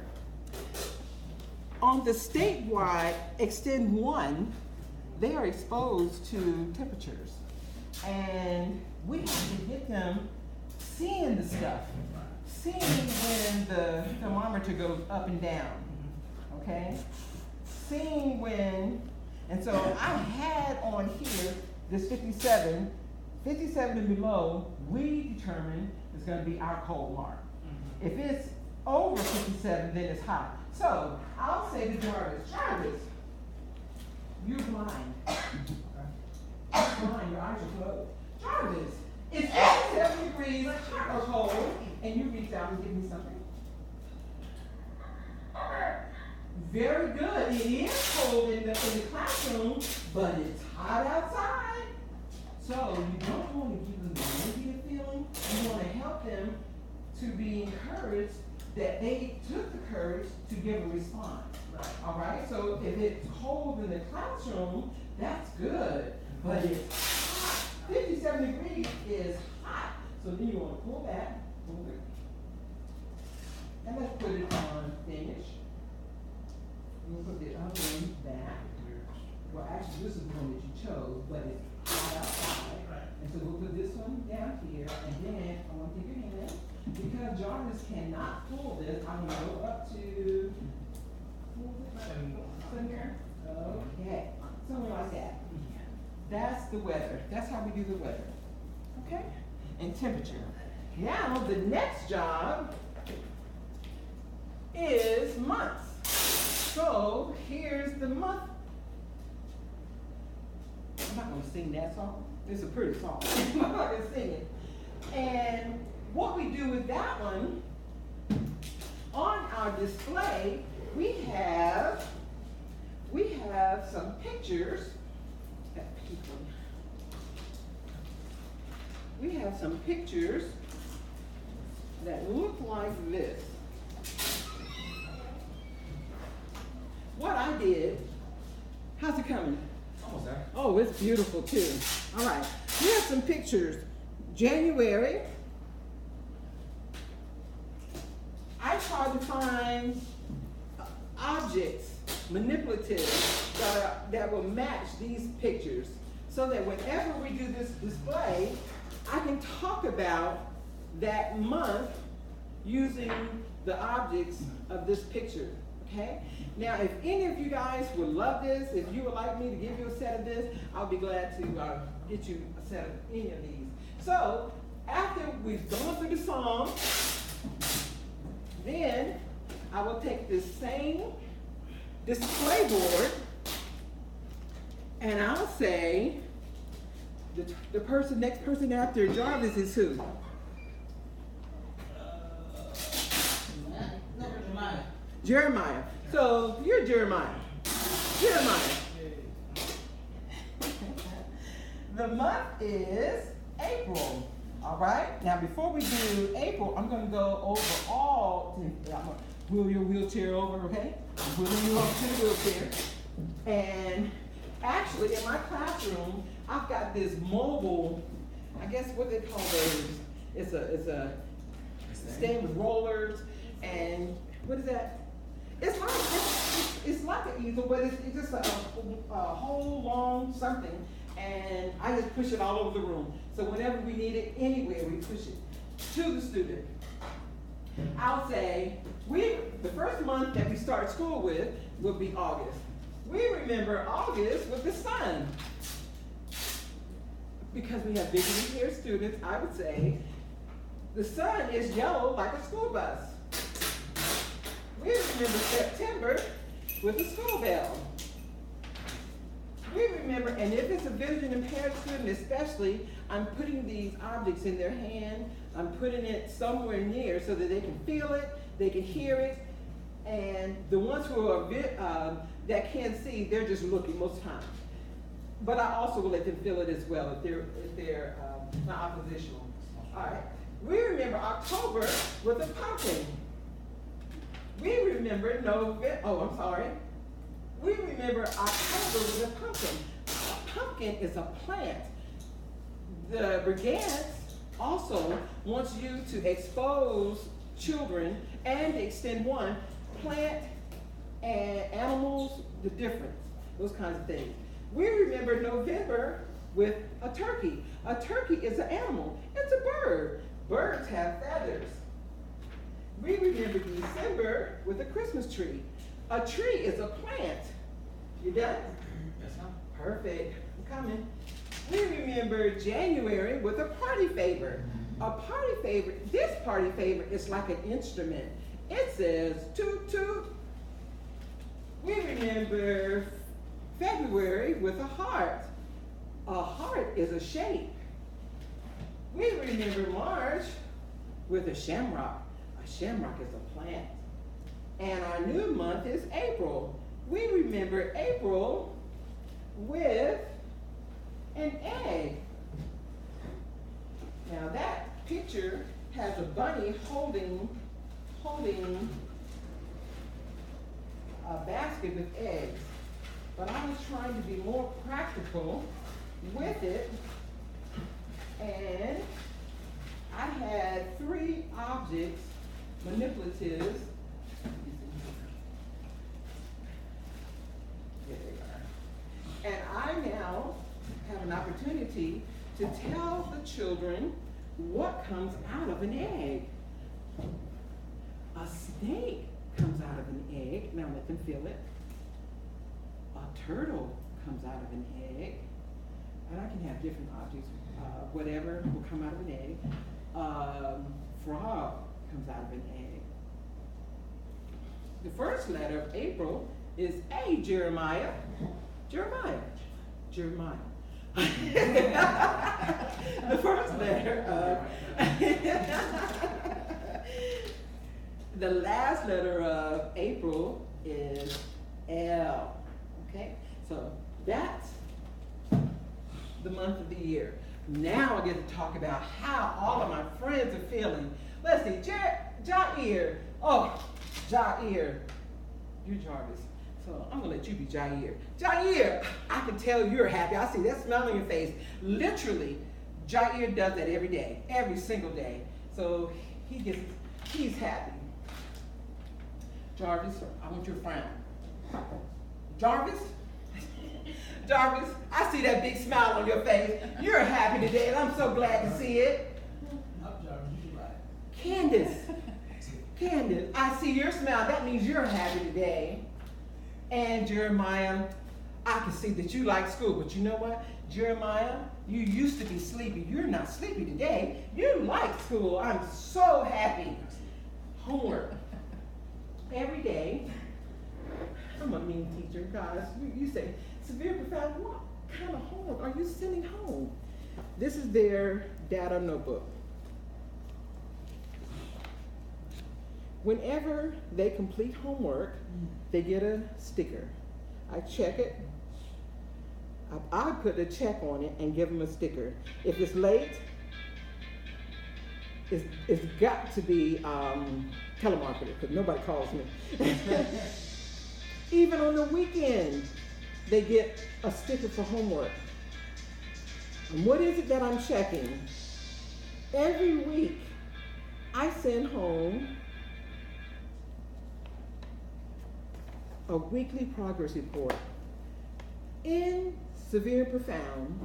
on the statewide Extend 1, they are exposed to temperatures. And we have to get them seeing the stuff, seeing when the thermometer goes up and down, okay? Seeing when, and so I had on here this 57, 57 and below, we determine is gonna be our cold mark. If it's over 57, then it's hot. So I'll say to Jarvis, Jarvis, you're blind. You're blind, your eyes are closed. Jarvis, it's 57 degrees hot or cold, and you reach out and give me something. Very good. It is cold in the classroom, but it's hot outside. So you don't want to give them the negative feeling. You want to help them to be encouraged that they took the courage to give a response. All right? So if it's cold in the classroom, that's good. But it's hot. 57 degrees is hot. So then you want to pull back, pull it. And let's put it on finish. We'll put the other one back. Well, actually, this is the one that you chose, but it's hot outside. And so we'll put this one down here, and then I want to take your hand, because Jarvis cannot pull this, I'm gonna go up to, okay, something like that. That's the weather, that's how we do the weather, okay? And temperature. Now, the next job is months. So, here's the month. I'm not gonna sing that song. It's a pretty song. I'm not gonna sing it. And what we do with that one, on our display, we have some pictures. We have some pictures that look like this. What I did, how's it coming? Almost there. Oh, it's beautiful too. All right, we have some pictures. January. I tried to find objects, manipulative, that will match these pictures, so that whenever we do this display, I can talk about that month using the objects of this picture. Okay? Now, if any of you guys would love this, if you would like me to give you a set of this, I'll be glad to get you a set of any of these. So, after we've gone through the song, then I will take this same display board and I'll say, the next person after Jarvis is who? Jeremiah. So you're Jeremiah. Jeremiah. The month is April. All right. Now before we do April, I'm going to go over all. I'm going to wheel your wheelchair over, okay? I'm wheeling you over to the wheelchair. And actually, in my classroom, I've got this mobile. I guess what they call those. It's a stand with rollers and what is that? It's like an easel, but it's just a whole long something, and I just push it all over the room. So whenever we need it, anywhere, we push it to the student. I'll say, the first month that we start school with will be August. We remember August with the sun. Because we have visually impaired students, I would say, the sun is yellow like a school bus. We remember September with the school bell. We remember, and if it's a vision impaired student especially, I'm putting these objects in their hand, I'm putting it somewhere near so that they can feel it, they can hear it, and the ones who are that can't see, they're just looking most times. But I also will let them feel it as well if they're not oppositional. All right. We remember October with a pumpkin. We remember We remember October with a pumpkin. A pumpkin is a plant. The Brigance also wants you to expose children and extend one, plant and animals, the difference, those kinds of things. We remember November with a turkey. A turkey is an animal. It's a bird. Birds have feathers. We remember December with a Christmas tree. A tree is a plant. You done? Yes, ma'am. Perfect. I'm coming. We remember January with a party favor. A party favor, this party favor is like an instrument. It says toot toot. We remember February with a heart. A heart is a shape. We remember March with a shamrock. A shamrock is a plant. And our new month is April. We remember April with an egg. Now that picture has a bunny holding a basket with eggs. But I was trying to be more practical with it, and I had 3 objects, manipulatives. There they are. And I now have an opportunity to tell the children what comes out of an egg. A snake comes out of an egg. Now let them feel it. A turtle comes out of an egg. And I can have different objects. Whatever will come out of an egg. Frog comes out of an egg. The first letter of April is A, Jeremiah. Jeremiah. The first letter of the last letter of April is L. Okay, so that's the month of the year. Now I get to talk about how all of my friends are feeling. Let's see, Jair. Oh, Jair. You're Jarvis. So I'm gonna let you be Jair. Jair, I can tell you're happy. I see that smile on your face. Literally, Jair does that every day, every single day. So he's happy. Jarvis, I want your frown. Jarvis? Jarvis, I see that big smile on your face. You're happy today, and I'm so glad to see it. I'm Jarvis, you're right. Candace, I see your smile. That means you're happy today. And Jeremiah, I can see that you like school, but you know what? Jeremiah, you used to be sleepy. You're not sleepy today. You like school. I'm so happy. Homework. Every day. I'm a mean teacher, guys. You say, severe profound, what kind of homework are you sending home? This is their data notebook. Whenever they complete homework, they get a sticker. I check it. I put a check on it and give them a sticker. If it's late, it's got to be telemarketer, because nobody calls me. Even on the weekend, they get a sticker for homework. And what is it that I'm checking? Every week, I send home a weekly progress report. In Severe and Profound,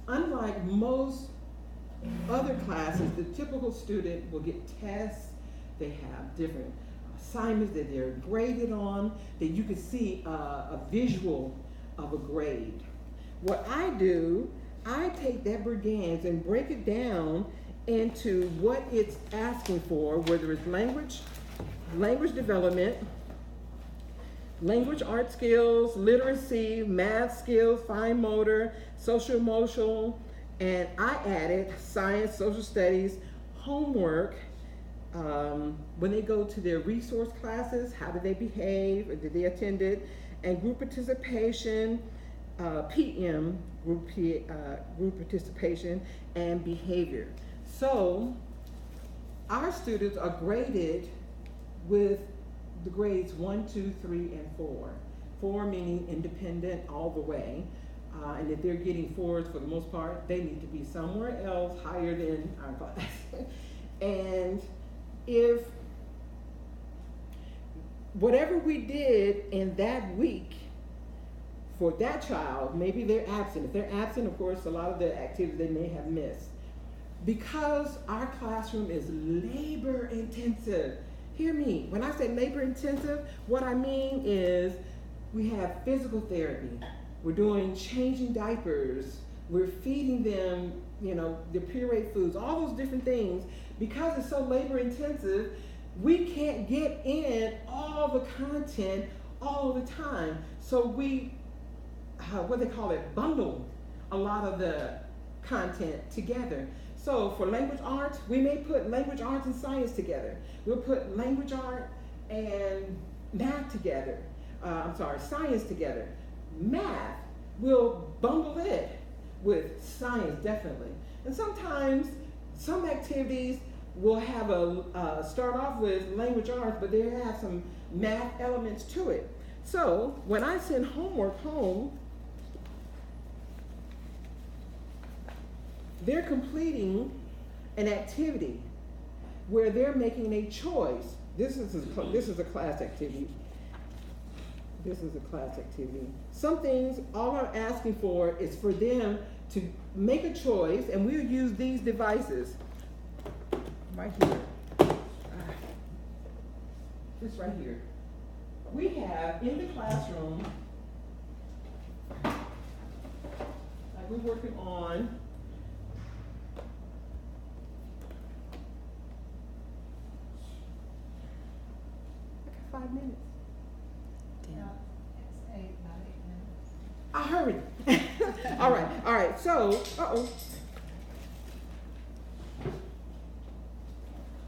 unlike most other classes, the typical student will get tests, they have different assignments that they're graded on, that you can see a visual of a grade. What I do, I take that Brigance and break it down into what it's asking for, whether it's language development, language, art skills, literacy, math skills, fine motor, social emotional, and I added science, social studies, homework. When they go to their resource classes, how did they behave, or did they attend it, and group participation, PM, group participation, and behavior. So our students are graded with the grades 1, 2, 3, and 4. 4 meaning independent all the way. And if they're getting 4s for the most part, they need to be somewhere else higher than our class. And if whatever we did in that week for that child, maybe they're absent. If they're absent, of course, a lot of the activities they may have missed. Because our classroom is labor intensive. Hear me, when I say labor intensive, what I mean is we have physical therapy. We're doing changing diapers. We're feeding them, the pureed foods, all those different things. Because it's so labor intensive, we can't get in all the content all the time. So we, bundle a lot of the content together. So for language arts, we may put language arts and science together. We'll put language art and math together. Science together. Math, we'll bundle it with science, definitely. And sometimes some activities will have start off with language arts, but they have some math elements to it. So when I send homework home, they're completing an activity where they're making a choice. This is a class activity. This is a class activity. Some things, all I'm asking for is for them to make a choice, and we'll use these devices right here. This right here. We have in the classroom, like we're working on like 5 minutes. No, it's about 8 minutes. I hurried. All right. So,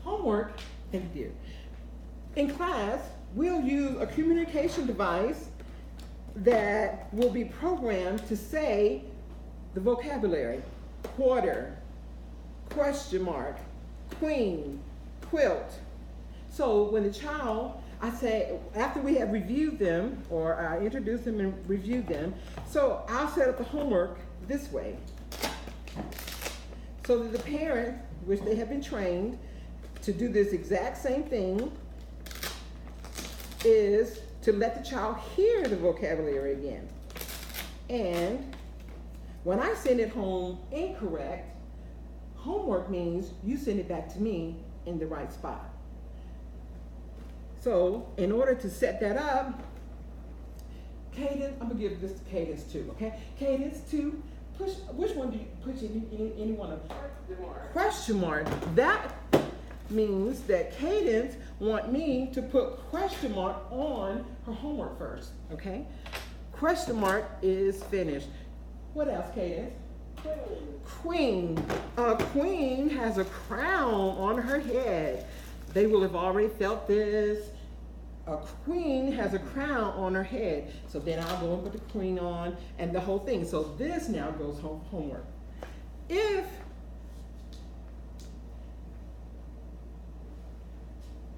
homework, thank you. In class, we'll use a communication device that will be programmed to say the vocabulary: quarter, question mark, queen, quilt. So when the child, I say, after we have reviewed them, or I introduce them and review them, so I'll set up the homework this way. So that the parent, which they have been trained to do this exact same thing, is to let the child hear the vocabulary again. And when I send it home incorrect, homework means you send it back to me in the right spot. So in order to set that up, Cadence, I'm gonna give this to Cadence 2, okay? Cadence 2, push, which one do you push any one of them? Question mark. That means that Cadence want me to put question mark on her homework first, okay? Question mark is finished. What else, Cadence? Queen. Queen has a crown on her head. They will have already felt this. A queen has a crown on her head. So then I'll go and put the queen on and the whole thing. So this now goes homework. If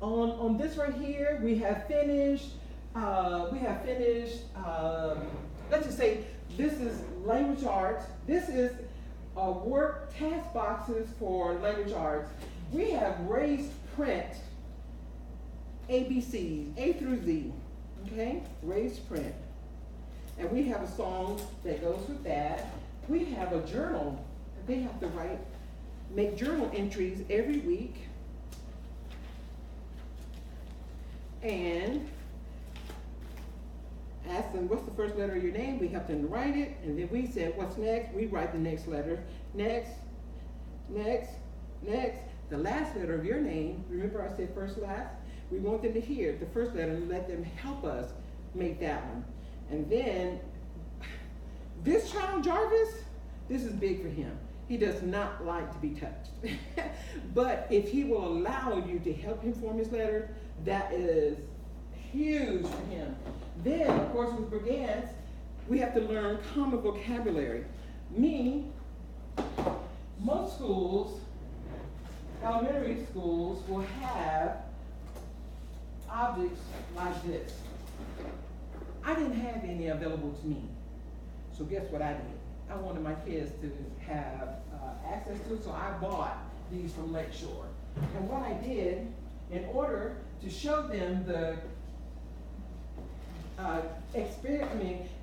on this right here, we have finished, let's just say this is language arts. This is work task boxes for language arts. We have raised print, ABCs, A through Z, okay? Raised print. And we have a song that goes with that. We have a journal that they have to make journal entries every week. And ask them, what's the first letter of your name? We have them to write it, and then we said, what's next? We write the next letter. Next, next, next. The last letter of your name, remember I said first, last? We want them to hear the first letter and let them help us make that one. And then, this child, Jarvis, this is big for him. He does not like to be touched. But if he will allow you to help him form his letter, that is huge for him. Then, of course, with Brigance, we have to learn common vocabulary. Most schools, elementary schools, will have objects like this. I didn't have any available to me. So guess what I did? I wanted my kids to have access to it, so I bought these from Lakeshore. And what I did, in order to show them the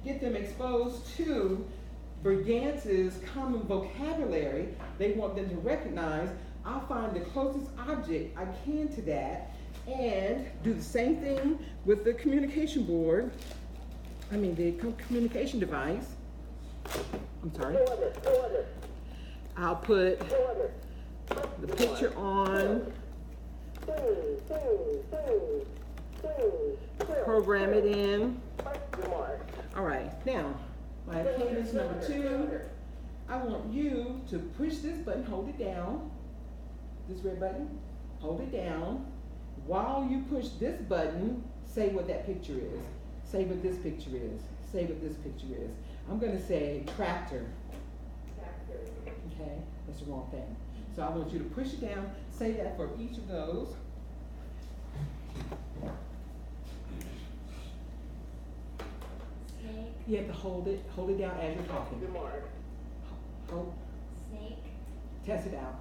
get them exposed to Brigance's common vocabulary, they want them to recognize, I'll find the closest object I can to that and do the same thing with the communication board, the communication device. I'm sorry. I'll put the picture on, program it in. All right, now, my cadence number 2, I want you to push this button, hold it down, this red button, hold it down. While you push this button, say what that picture is. Say what this picture is. Say what this picture is. I'm gonna say tractor. Okay, that's the wrong thing. So I want you to push it down, say that for each of those. Snake. You have to hold it down as you're talking. Hold, Snake. test it out.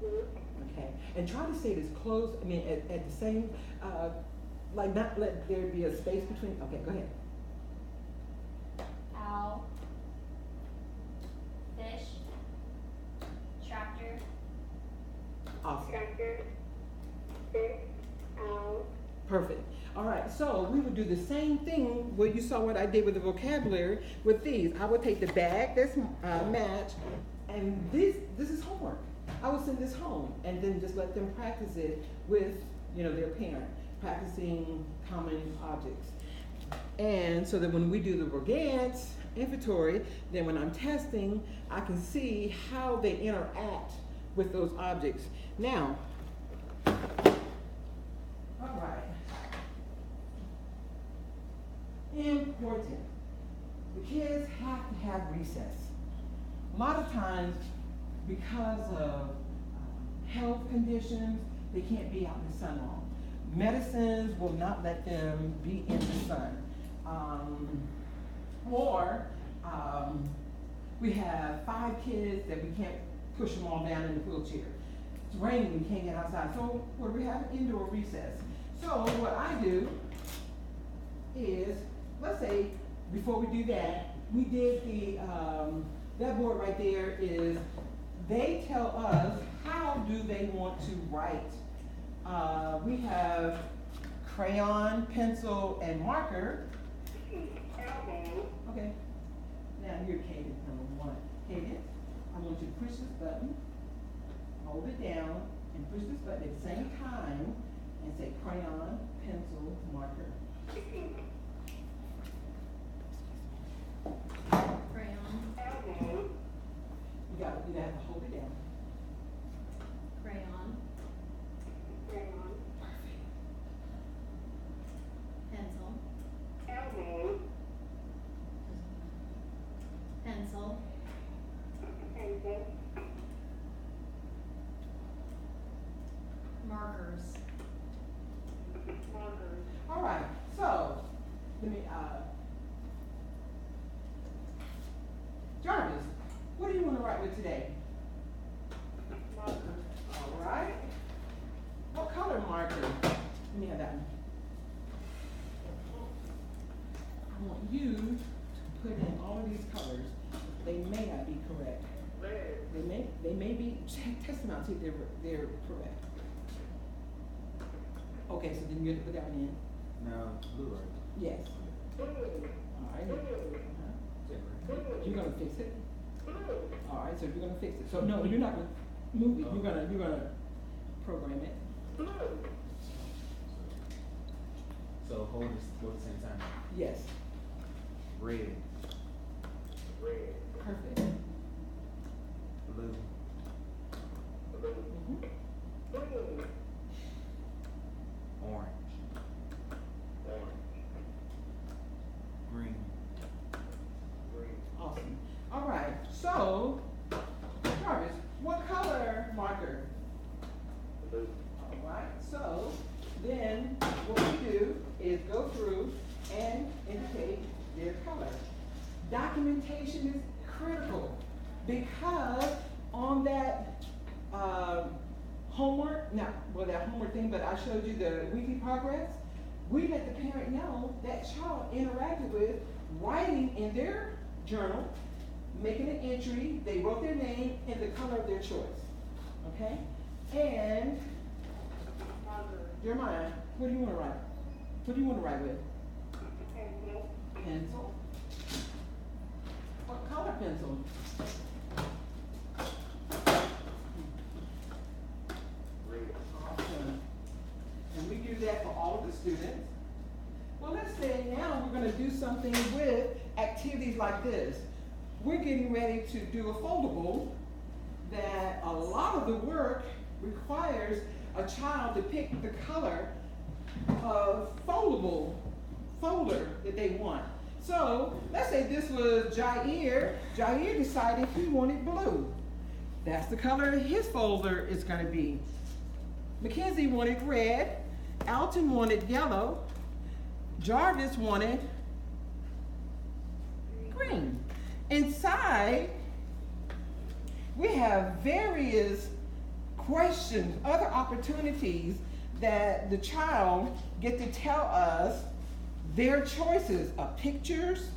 Okay, and try to say it as close, at the same, like not let there be a space between, okay, go ahead. Owl. Fish. Tractor. Awesome. Tractor. Fish. Owl. Perfect. All right, so we would do the same thing where you saw what I did with the vocabulary with these. I would take the bag that's matched, and this is homework. I would send this home and then just let them practice it with, their parent, practicing common objects. And so that when we do the Brigance inventory, then when I'm testing, I can see how they interact with those objects. Now, all right. Important. The kids have to have recess. A lot of times, because of health conditions, they can't be out in the sun long. Medicines will not let them be in the sun. We have 5 kids that we can't push them all down in the wheelchair. It's raining, we can't get outside. So what do we have? Indoor recess. So what I do is, let's say, before we do that, we did that board right there is, they tell us how do they want to write. We have crayon, pencil, and marker. Okay. Now you're cadence number 1. Cadence, I want you to push this button, hold it down, and push this button at the same time, and say crayon, pencil, marker. Crayon. You have to hold it down. Crayon. Crayon. Pencil. Pencil. Markers. All right, so, let me, Jarvis, what do you want to write with today? Marker. All right. What color marker? Let me have that one. I want you to put in all of these colors. They may not be correct. They may be, test them out, see if they're correct. Okay, so then you have to put that one in. Now, blue, right? Yes. All right. You're gonna fix it. All right, so you're gonna fix it. So no, you're not gonna move it. You're gonna program it. So hold this both at the same time. Yes. Red, Perfect. blue, Mhm. orange, green. Awesome. All right. So, Jarvis, what color marker? All right. So then what we do is go through and indicate their color. Documentation is critical because on that homework, that homework thing, but I showed you the weekly progress, we let the parent know that child interacted with writing in their journal, making an entry, they wrote their name and the color of their choice, okay? And Jeremiah, what do you want to write? What do you want to write with? Pencil. What color pencil? Awesome. And we do that for all of the students. Well, let's say now we're going to do something with activities like this. We're getting ready to do a foldable that a lot of the work requires a child to pick the color of foldable folder that they want. So let's say this was Jair. Jair decided he wanted blue. That's the color his folder is going to be. Mackenzie wanted red. Alton wanted yellow. Jarvis wanted green. Inside, we have various questions, other opportunities that the child get to tell us their choices of pictures,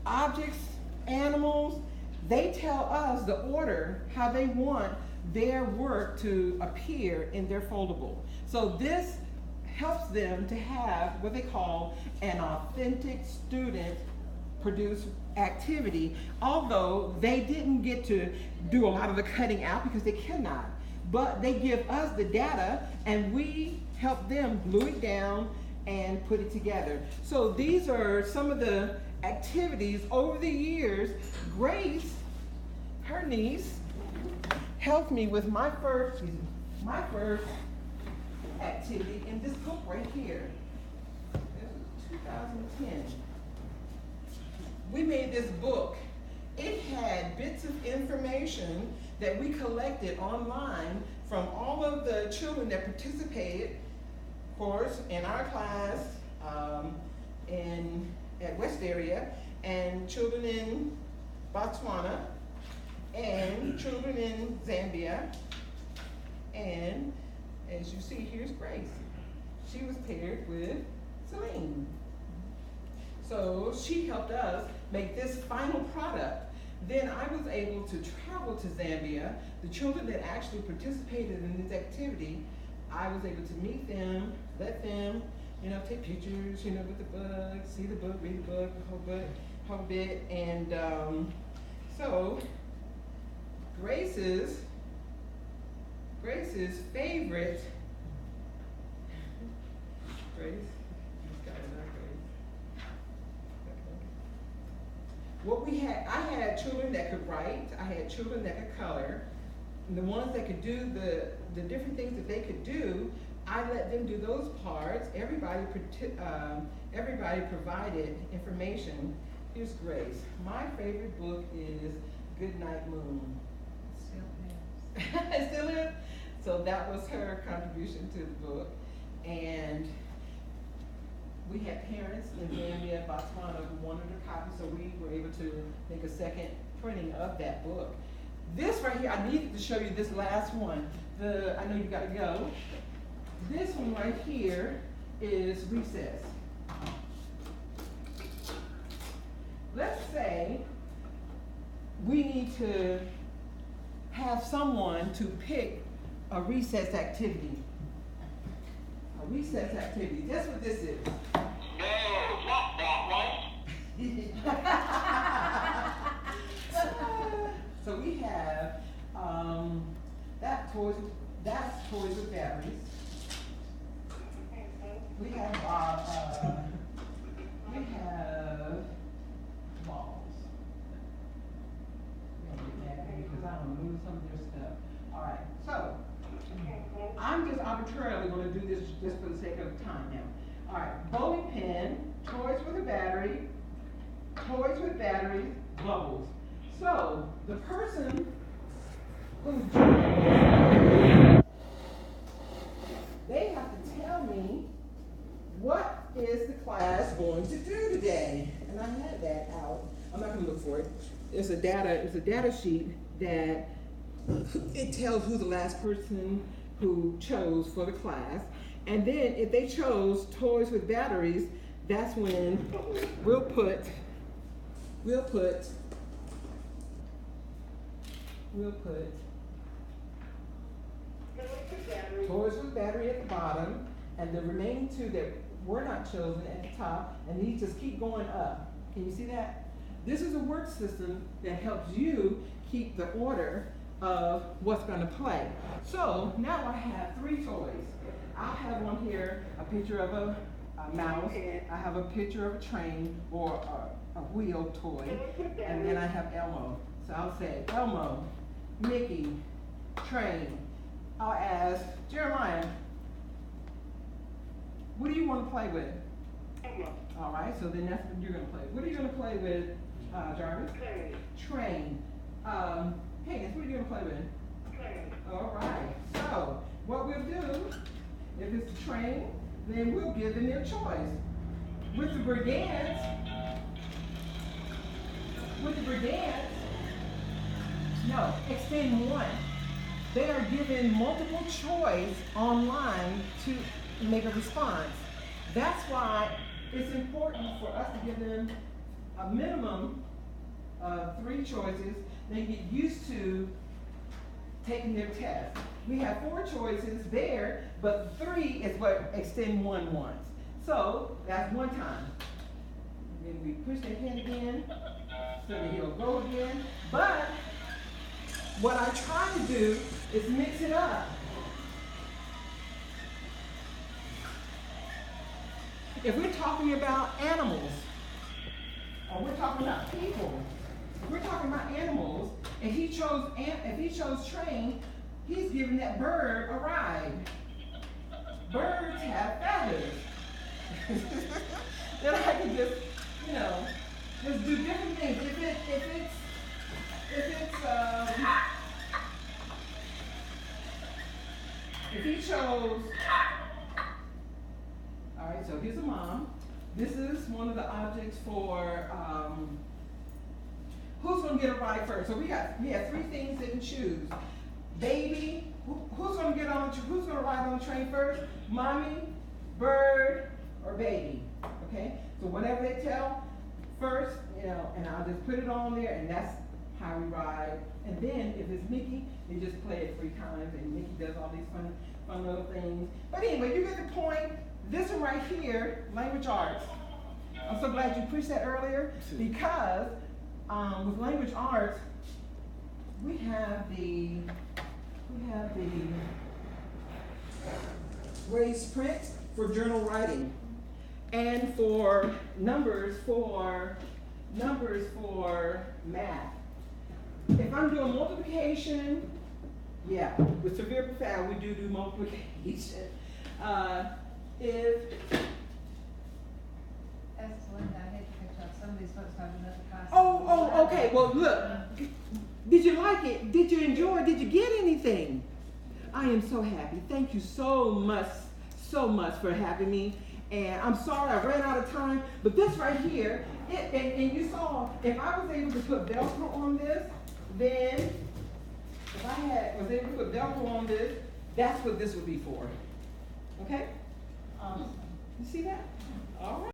objects, animals. They tell us the order, how they want their work to appear in their foldable. So this helps them to have what they call an authentic student produced activity, although they didn't get to do a lot of the cutting out because they cannot. But they give us the data and we help them glue it down and put it together. So these are some of the activities over the years. Grace, her niece, helped me with my first activity in this book right here. This was 2010. We made this book. It had bits of information that we collected online from all of the children that participated, of course, in our class at West Area, and children in Botswana, and children in Zambia, and as you see, here's Grace. She was paired with Celine. So she helped us make this final product. Then I was able to travel to Zambia. The children that actually participated in this activity, I was able to meet them, let them, take pictures, with the book, see the book, read the book, the whole bit. And so Grace's favorite, Grace, what we had, I had children that could write, I had children that could color, and the ones that could do the different things that they could do, I let them do those parts. Everybody provided information. Here's Grace. My favorite book is Goodnight Moon. Still is. It still is? So that was her contribution to the book. And we had parents in Zambia and Botswana who wanted a copy, so we were able to make a second printing of that book. This right here, I needed to show you this last one. I know you gotta go. This one right here is recess. Let's say we need to have someone to pick a recess activity. A recess activity. That's what this is. So we have that's toys with batteries. we have balls. Don't get mad at me because I don't lose some of their stuff. All right, so I'm just arbitrarily going to do this just for the sake of time now. All right, bowling pin, toys with a battery, toys with batteries, bubbles. So the person who's doing this, they have to tell me what is the class going to do today. And I had that out. I'm not going to look for it. It's a data sheet that it tells who the last person who chose for the class. And then if they chose toys with batteries, that's when we'll put toys with battery at the bottom, and the remaining two that were not chosen at the top, and these just keep going up. Can you see that? This is a work system that helps you keep the order of what's going to play. So now I have 3 toys. I'll have one here, a picture of a mouse. I have a picture of a train or a wheel toy, and then I have Elmo. So I'll say Elmo, Mickey, train. I'll ask Jeremiah, what do you want to play with? All right, so then that's what you're going to play. What are you going to play with, Jarvis? Train. Haynes, what are you going to play with? All right, so what we'll do, if it's a train, then we'll give them their choice. With the Brigands, no, extend 1. They are given multiple choice online to make a response. That's why it's important for us to give them a minimum of 3 choices. They get used to taking their test. We have 4 choices there, but 3 is what extend 1 wants. So that's 1 time. Then we push their hand again, so that he'll go again. But what I try to do is mix it up. If we're talking about animals, or we're talking about people, if we're talking about animals, if he chose train, he's giving that bird a ride. Birds have feathers. Then I can just, just do different things. If he chose, all right, so here's a mom. This is one of the objects for who's gonna get a ride first. So we have 3 things they can choose. Baby, who's gonna ride on the train first? Mommy, bird, or baby. Okay? So whatever they tell first, and I'll just put it on there, and that's how we ride. And then if it's Mickey, you just play it 3 times, and Mickey does all these fun little things. But anyway, you get the point. This one right here, language arts. I'm so glad you pushed that earlier, because with language arts, we have the raised print for journal writing, and for numbers for math. If I'm doing multiplication, yeah, with severe profound, we do multiplication. Excellent, I hate to catch up, some of these folks have another class. Oh, okay, well, look, did you like it? Did you enjoy it? Did you get anything? I am so happy. Thank you so much for having me. And I'm sorry I ran out of time, but this right here, and you saw, if I was able to put Velcro on this, then if I was able to put Velcro on this, that's what this would be for. Okay? You see that? All right.